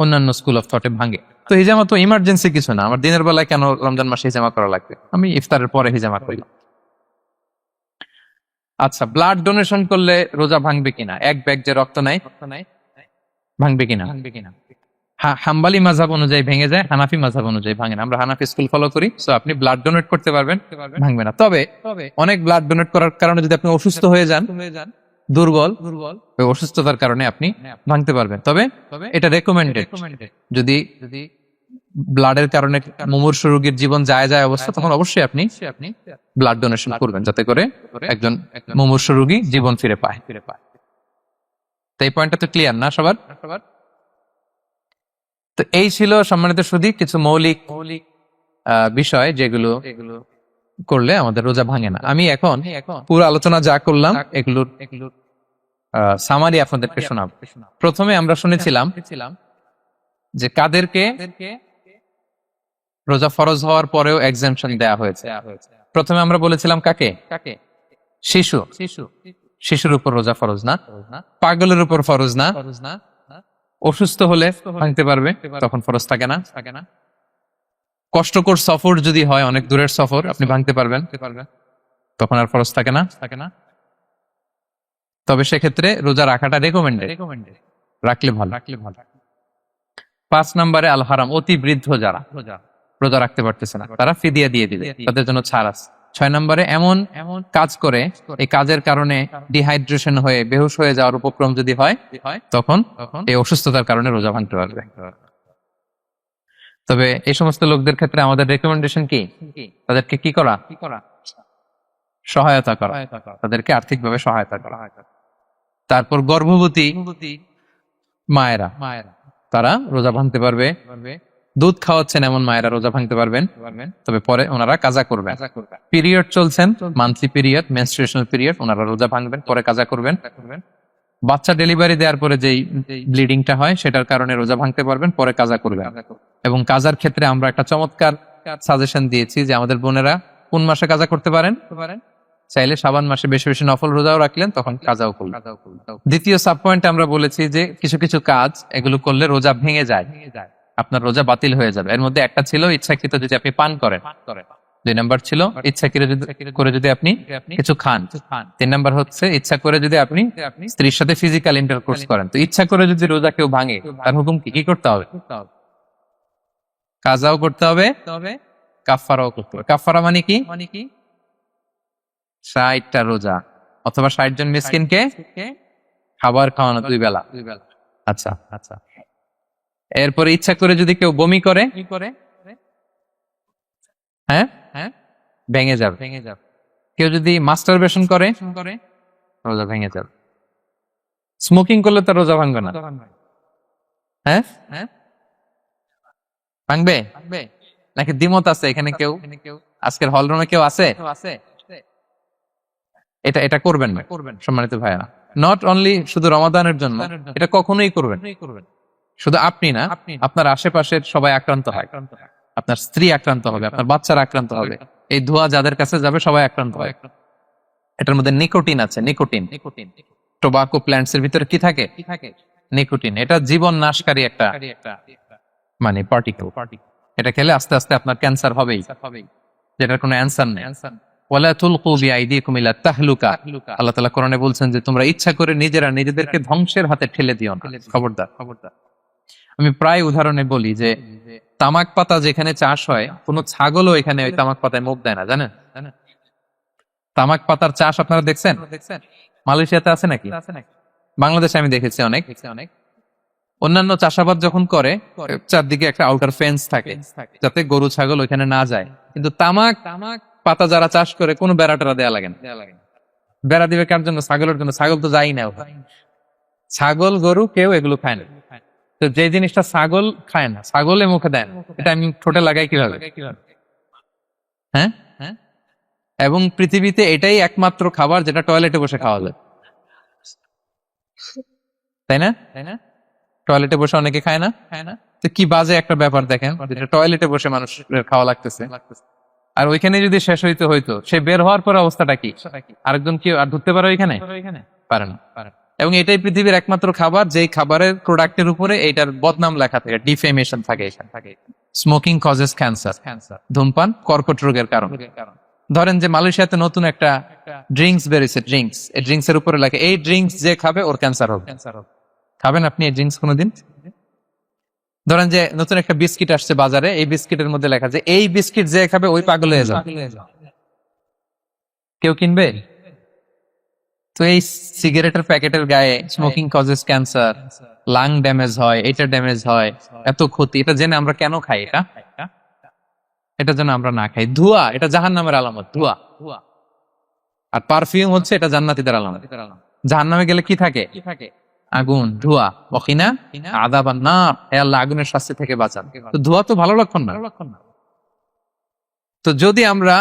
অন্যান্য স্কুল অফ থটে ভাঙে। তো হিজামা তো ইমার্জেন্সি কিছু না, আমার দিনের বেলায় কেন রমজান মাসে হিজামা করা লাগবে, আমি ইফতারের পরে হিজামা করি। আচ্ছা, ব্লাড ডোনেশন করলে রোজা ভাঙবে কিনা, এক ব্যাগ যে রক্ত নাই ভাঙবে কিনা? হাম্বালি মাযহাব অনুযায়ী ভেঙে যায়, হানাফি মাযহাব অনুযায়ী ভাঙে না। আমরা হানাফি স্কুল ফলো করি, সো আপনি ব্লাড ডোনেট করতে পারবেন, ভাঙবে না। তবে অনেক ব্লাড ডোনেট করার কারণে যদি আপনি অসুস্থ হয়ে যান, দুর্বল, ওই অসুস্থতার কারণে আপনি ভাঙতে পারবেন। তবে এটা রেকমেন্ডেড, যদি ব্লাডের কারণে মুমূর্ষু রোগীর জীবন যায় অবস্থা, তখন অবশ্যই আপনি ব্লাড ডোনেশন করবেন, যাতে করে একজন মুমূর্ষু রোগী জীবন ফিরে পায়। তো এই পয়েন্টটা তো ক্লিয়ার না সবার? তো এই ছিল সম্মানিত সুধী কিছু মৌলিক বিষয় যেগুলো করলে আমাদের রোজা ভাঙে না। আমি এখন পুরো আলোচনা যা করলাম এগুলোর সামারি আপনাদেরকে শোনাব। প্রথমে আমরা শুনেছিলাম যে কাদেরকে রোজা ফরজ হওয়ার পরেও এক্সাম্পশন দেয়া হয়েছে। প্রথমে আমরা বলেছিলাম কাকে? শিশুর উপর রোজা ফরজ না, পাগলের উপর ফরজ না, অসুস্থ হলে ভাঙতে পারবে, তখন ফরজ থাকে না। কষ্টকর সফর যদি হয়, অনেক দূরের সফর, আপনি ভাঙতে পারবেন, তখন আর ফরজ থাকে না। তবে সেক্ষেত্রে রোজা রাখাটা রেকমেন্ডেড, রাখলে ভালো। 5 নম্বরে আল হারাম, অতি বৃদ্ধ যারা রোজা রাখতে পারতেছে না, তারা ফিদিয়া দিয়ে দিবে, তাদের জন্য ছাড় আছে। 6 নম্বরে এমন কাজ করে, এই কাজের কারণে ডিহাইড্রেশন হয়ে বেহুশ হয়ে যাওয়ার উপক্রম যদি হয়, তখন এই অসুস্থতার কারণে রোজা ভাঙতে পারবে। তবে এই সমস্ত লোকদের ক্ষেত্রে আমাদের রেকমেন্ডেশন কি? তাদেরকে কি করা? সহায়তা করা, তাদেরকে আর্থিকভাবে সহায়তা করা। তারপর গর্ভবতী মায়েরা, তারা রোজা ভাঙতে পারবে। দুধ খাওয়াচ্ছেন এমন মায়েরা রোজা ভাঙতে পারবেন, তবে পরে ওনারা কাজা করবেন। পিরিয়ড চলছেন, মান্থলি পিরিয়ড, মেনস্ট্রুয়েশনাল পিরিয়ড, ওনারা রোজা ভাঙবেন, পরে কাজা করবেন। বাচ্চা ডেলিভারি দেওয়ার পরে যেই ব্লিডিংটা হয়, সেটার কারণে রোজা ভাঙতে পারবেন, পরে কাজা করবেন। এবং কাজার ক্ষেত্রে আমরা একটা চমৎকার সাজেশন দিয়েছি যে আমাদের বোনেরা কোন মাসে কাজা করতে পারেন? চাইলে শাবান মাসে বেশি বেশি নফল রোজাও রাখলেন, তখন কাজাও করলেন। দ্বিতীয় সাব পয়েন্টে আমরা বলেছি যে কিছু কিছু কাজ এগুলো করলে রোজা ভেঙে যায়, আপনার রোজা বাতিল হয়ে যাবে। এর মধ্যে একটা ছিল ইচ্ছাকৃত যদি আপনি পান করেন, 2 নাম্বার ছিল ইচ্ছাকৃত করে যদি আপনি কিছু খান, 3 নাম্বার হচ্ছে ইচ্ছা করে যদি আপনি স্ত্রীর সাথে ফিজিক্যাল ইন্টারকোর্স করেন। তো ইচ্ছা করে যদি রোজা কেউ ভাঙে, তার হুকুম কি করতে হবে? কাজাও করতে হবে, কাফফারাও করতে হবে। কাফফারা মানে কি? 60টা রোজা অথবা 60 জন মিসকিনকে খাবার খাওয়ানো 2 বেলা। আচ্ছা, এরপরে ইচ্ছা করে যদি কেউ বমি করে, হ্যাঁ, ভেঙে যাবে। কেউ যদি মাস্টারবেশন করে, রোজা ভেঙে যাবে। স্মোকিং করলে তো রোজা ভাঙবে না, হ্যাঁ, ভাঙবে নাকি? দ্বিমত আছে এখানে কেউ? আজকের হল রুমে কেউ আছে? এটা করবেন না সম্মানিত ভাইয়া, নট অনলি শুধু রমাদানের জন্য, এটা কখনোই করবেন। শুধু আপনি না, আপনার আশেপাশের সবাই আক্রান্ত হয়, আপনার স্ত্রী আক্রান্ত হবে, আপনার বাচ্চারা আক্রান্ত হবে, এই ধোঁয়া যাদের কাছে যাবে সবাই আক্রান্ত হয়। এটার মধ্যে নিকোটিন আছে, নিকোটিন। টোবাকো প্ল্যান্টস এর ভিতরে কি থাকে? নিকোটিন। এটা জীবন নাশকারী একটা মানে পার্টিকেল। এটা খেলে আস্তে আস্তে আপনার ক্যান্সার হবেই, যেটার কোনো অ্যান্সার নেই। ওয়ালা তুলকু বিআইদিকুম ইলা তাহলুকা, আল্লাহ তাআলা কোরআনে বলছেন যে তোমরা ইচ্ছা করে নিজেদেরকে ধ্বংসের হাতে ঠেলে দিও না। খবরদার। আমি প্রায় উদাহরণে বলি যে তামাক পাতা যেখানে চাষ হয়, কোনো ছাগলও এখানে ওই তামাক পাতায় মুখ দেয় না, জানেন? তামাক পাতার চাষ আপনারা দেখছেন? মালয়েশিয়াতে আছে নাকি? বাংলাদেশে আমি দেখেছি অনেক। অন্যান্য চাষাবাদ যখন করে, চারদিকে একটা আউটার ফেন্স থাকে যাতে গরু ছাগল ওইখানে না যায়, কিন্তু তামাক পাতা যারা চাষ করে কোনো বেড়া টেরা দেয়া লাগে না। বেড়া দিবে কার জন্য? ছাগলের জন্য। ছাগল তো যাই না, ছাগল গরু কেউ এগুলো খায় না। তো যে জিনিসটা ছাগল খায় না, ছাগলে মুখে দেয় না, এটা আমি ঠোঁটে লাগাই কিভাবে? হ্যাঁ, এবং পৃথিবীতে এটাই একমাত্র খাবার যেটা টয়লেটে বসে খাওয়া যায়, তাই না? টয়লেটে বসে অনেকে খায় না। তো কি বাজে একটা ব্যাপার দেখেন, যেটা টয়লেটে বসে মানুষের খাওয়া লাগতেছে, আর ওইখানে যদি শেষ হইতো, সে বের হওয়ার পর অবস্থাটা কি? আরেকজন কি আর ঢুকতে পারে ওইখানে? পারে না। এবং এটাই পৃথিবীর একমাত্র খাবার যেই খাবারের প্রোডাক্টের উপরে এইটার বদনাম লেখা থাকে, ডিফেমেশন থাকে। স্মোকিং কজেস ক্যান্সার, ধূমপান কর্কট রোগের কারণ। ধরেন যে মালয়েশিয়াতে নতুন একটা ড্রিঙ্কস বেরিয়েছে, ড্রিঙ্কস, এই ড্রিঙ্কস এর উপরে লেখে এই ড্রিঙ্কস যে খাবে ওর ক্যান্সার হবে। খাবেন আপনি এই ড্রিঙ্কস কোনোদিন? ধরেন যে নতুন একটা বিস্কিট আসছে বাজারে, এই বিস্কিটের মধ্যে লেখা যে এই বিস্কিট যে খাবে ওই পাগল হয়ে যাবে। কেউ কিনবে? তো এই সিগারেটের প্যাকেটের গায়ে smoking causes cancer, lung damage হয়, এটা ড্যামেজ হয়, এত ক্ষতি, এটা জেনে আমরা কেন খাই? এটা যেন আমরা না খাই। ধোঁয়া, এটা জাহান্নামের আলামত, ধোঁয়া। আর পারফিউম হচ্ছে এটা জান্নাতীদের আলামত। জাহান্নামে গেলে কি থাকে? আগুন, ধোঁয়া। ওয়াকিনা আযাবান নার, হে আল্লাহ আগুনের শাস্তি থেকে বাঁচান। তো ধোঁয়া তো ভালো লক্ষণ না। তো যদি আমরা,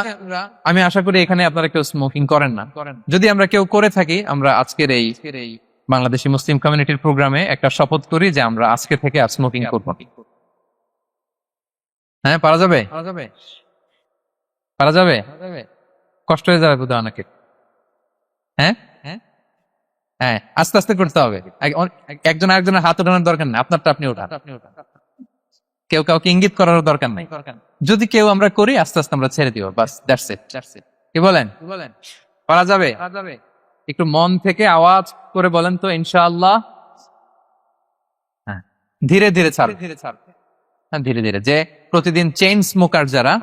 আমি আশা করি এখানে আপনারা কেউ স্মোকিং করেন না, যদি আমরা কেউ করে থাকি, আমরা আজকের এই বাংলাদেশি মুসলিম কমিউনিটির প্রোগ্রামে একটা শপথ করি যে আমরা আজকে থেকে আর স্মোকিং করব। হ্যাঁ, পারা যাবে? পারা যাবে? কষ্ট হয়ে যাবে বোধহয় অনেকে। হ্যাঁ হ্যাঁ, আস্তে আস্তে করতে হবে। একজন আরেকজনের হাত ওঠানোর দরকার নেই, আপনারটা আপনি ওঠান। কেউ কাউকে ইঙ্গিত করার দরকার নাই। যদি কেউ আমরা করি, আস্তে আস্তে আমরা ছেড়ে দিব, বাস, দ্যাটস ইট। কি বলেন? পারা যাবে? একটু মন থেকে আওয়াজ করে বলেন তো ইনশাআল্লাহ। হ্যাঁ, ধীরে ধীরে ছাড়, হ্যাঁ ধীরে ধীরে। যে প্রতিদিন চেইন স্মোকার যারা,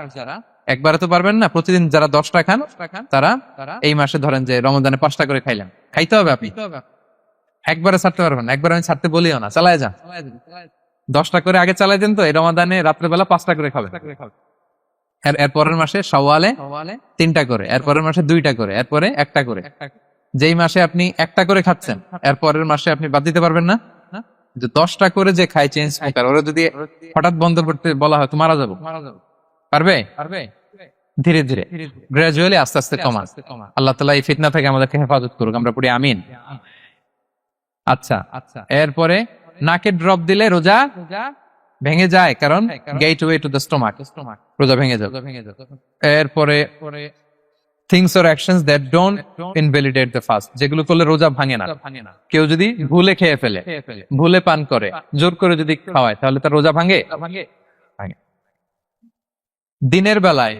একবারে তো পারবেন না, প্রতিদিন যারা 10টা খান তারা এই মাসে ধরেন যে রমজানে 5টা করে খাইলেন, খাইতে হবে আপনি। একবারে ছাড়তে পারবেন? একবার আমি ছাড়তে বলিও না, চালায় যান। 10টা করে আগে চালাই দেন, তো এই রমাদানে রাত্রেবেলা 5টা করে খাবেন। এরপরের মাসে শাওয়ালে 3টা করে, এরপরের মাসে 2টা করে, এরপরে 1টা করে। যেই মাসে আপনি 1টা করে খাচ্ছেন, এরপরের মাসে আপনি বাদ দিতে পারবেন না। যে 10টা করে যে খায় চেইন স্মোকার, ওরা যদি হঠাৎ বন্ধ করতে বলা হয় তো মারা যাবো। পারবে? ধীরে ধীরে, গ্রাজুয়ালি, আস্তে আস্তে কমা। আল্লাহ তাআলা এই ফিতনা থেকে আমাদেরকে হেফাজত করুক, আমরা পড়ি আমিন। আচ্ছা, এরপরে নাকে ড্রপ দিলে রোজা ভেঙে যায়, কারণ গেটওয়ে টু দ্য স্টোমাক, রোজা ভেঙে যাবে। এরপরে things or actions that don't invalidate the fast, যেগুলো করলে রোজা ভাঙে না। কেউ যদি ভুলে খেয়ে ফেলে, ভুলে পান করে, জোর করে যদি খাওয়ায়, তাহলে তার রোজা ভাঙে? দিনের বেলায়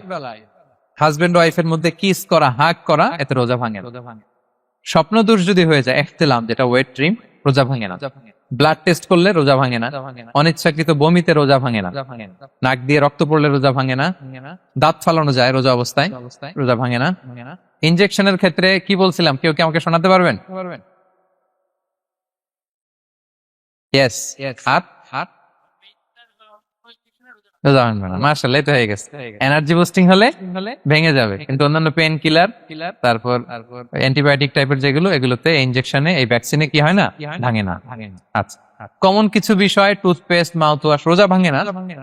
হাজবেন্ড ওয়াইফের মধ্যে কিস করা, হাগ করা, এতে রোজা ভাঙে না। স্বপ্ন দোষ যদি হয়ে যায়, ইহতিলাম, যেটা ওয়েট ড্রিম, রোজা ভাঙে না। ব্লাড টেস্ট করলে রোজা ভাঙে না। অনিচ্ছাকৃত বমিতে রোজা ভাঙে না। নাক দিয়ে রক্ত পড়লে রোজা ভাঙে না। দাঁত ফালানো যায় রোজা অবস্থায়, রোজা ভাঙে না। ইনজেকশনের ক্ষেত্রে কি বলছিলাম, কেউ কি আমাকে শোনাতে পারবেন? ইয়েস, হাত রোজা ভাঙবে না। মাশাআল্লাহ, এটা হয়ে গেছে। এনার্জি বুস্টিং হলে ভেঙে যাবে, কিন্তু অন্যান্য পেন কিলার, তারপর অ্যান্টিবায়োটিক টাইপের যেগুলো, এগুলোতে ইনজেকশনে, এই ভ্যাকসিনে কি হয় না, ভাঙে না। আচ্ছা, কমন কিছু বিষয়, টুথপেস্ট, মাউথ ওয়াশ, রোজা ভাঙে না,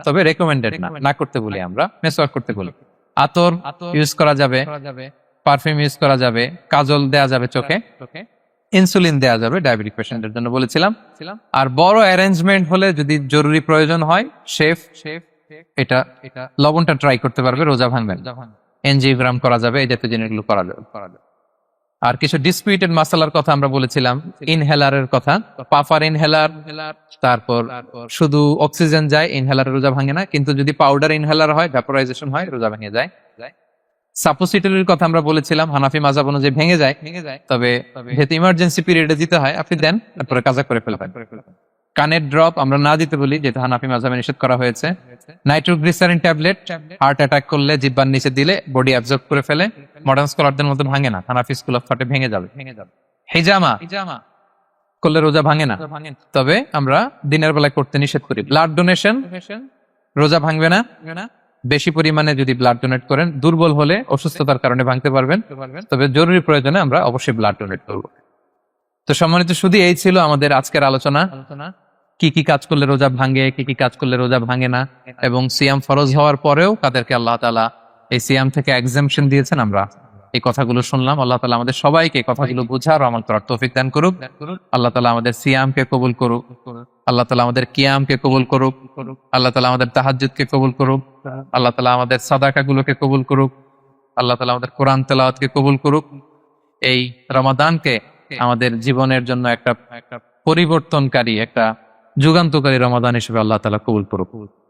তবে রেকমেন্ডেড না করতে বলি আমরা, মেসওয়াক করতে বলি। আতর ইউজ করা যাবে, পারফিউম ইউজ করা যাবে, কাজল দেয়া যাবে চোখে, ইনসুলিন দেয়া যাবে ডায়াবেটিক পেশেন্টের জন্য বলেছিলাম। আর বড় অ্যারেঞ্জমেন্ট হলে, যদি জরুরি প্রয়োজন হয়, শেফ এটা লবণটা ট্রাই করতে পারবে, রোজা ভাঙবে। এনজিওগ্রাম করা যাবে, এই জাতীয় জিনিসগুলো করা যাবে। আর কিছু ডিসপিউটেড মাসালার কথা আমরা বলেছিলাম, ইনহেলারের কথা, পাফার ইনহেলার, তারপর শুধু অক্সিজেন যায়, ইনহেলারে রোজা ভাঙে না, কিন্তু যদি পাউডার ইনহেলার হয়, ভ্যাপোরাইজেশন হয়, রোজা ভেঙে যায়। সাপোসিটরির কথা আমরা বলেছিলাম, হানাফি মাযহাব অনুযায়ী ভেঙে যায়, তবে যেহেতু ইমার্জেন্সি পিরিয়ডে দিতে হয়, আপনি দেন, তারপরে কাজা করে ফেলবেন। কানের ড্রপ আমরা না দিতে বলি, যেহেতু হানাফি মাযহাবে নিষেধ করা হয়েছে। নাইট্রোগ্লিসারিন ট্যাবলেট হার্ট অ্যাটাক করলে জিহ্বার নিচে দিলে বডি অ্যাবজর্ব করে ফেলে, মডার্ন স্কলারদের মতো ভাঙে না, হানাফি স্কুল অফ থটে ভেঙে যাবে। হিজামা করলে রোজা ভাঙে না, তবে আমরা দিনের বেলায় করতে নিষেধ করি। ব্লাড ডোনেশন, রোজা ভাঙবে না, বেশি পরিমাণে যদি ব্লাড ডোনেট করেন, দুর্বল হলে অসুস্থতার কারণে ভাঙতে পারবেন, তবে জরুরি প্রয়োজনে আমরা অবশ্যই ব্লাড ডোনেট করব। তো সম্মানিত শুধু এই ছিল আমাদের আজকের আলোচনা, কি কি কাজ করলে রোজা ভাঙে, কি কি কাজ করলে রোজা ভাঙে না, এবং সিয়াম ফরজ হওয়ার পরেও কাদেরকে আল্লাহ তাআলা এই সিয়াম থেকে এক্সাম্পশন দিয়েছেন, আমরা এই কথাগুলো শুনলাম। আল্লাহ তাআলা আমাদের সবাইকে এই কথাগুলো বোঝার ও আমল করার তৌফিক দান করুক। আল্লাহ তাআলা আমাদের সিয়ামকে কবুল করুক, আল্লাহ তাআলা আমাদের কিয়ামকে কবুল করুক, আল্লাহ তাআলা আমাদের তাহাজ্জুদকে কবুল করুক, আল্লাহ তাআলা আমাদের সাদাকাগুলোকে কবুল করুক, আল্লাহ তাআলা আমাদের কোরআন তেলাওয়াতকে কবুল করুক। এই রমাদানকে আমাদের জীবনের জন্য একটা পরিবর্তনকারী, একটা যুগান্তকারী রমাদান হিসেবে আল্লাহ তাআলা কবুল করুক।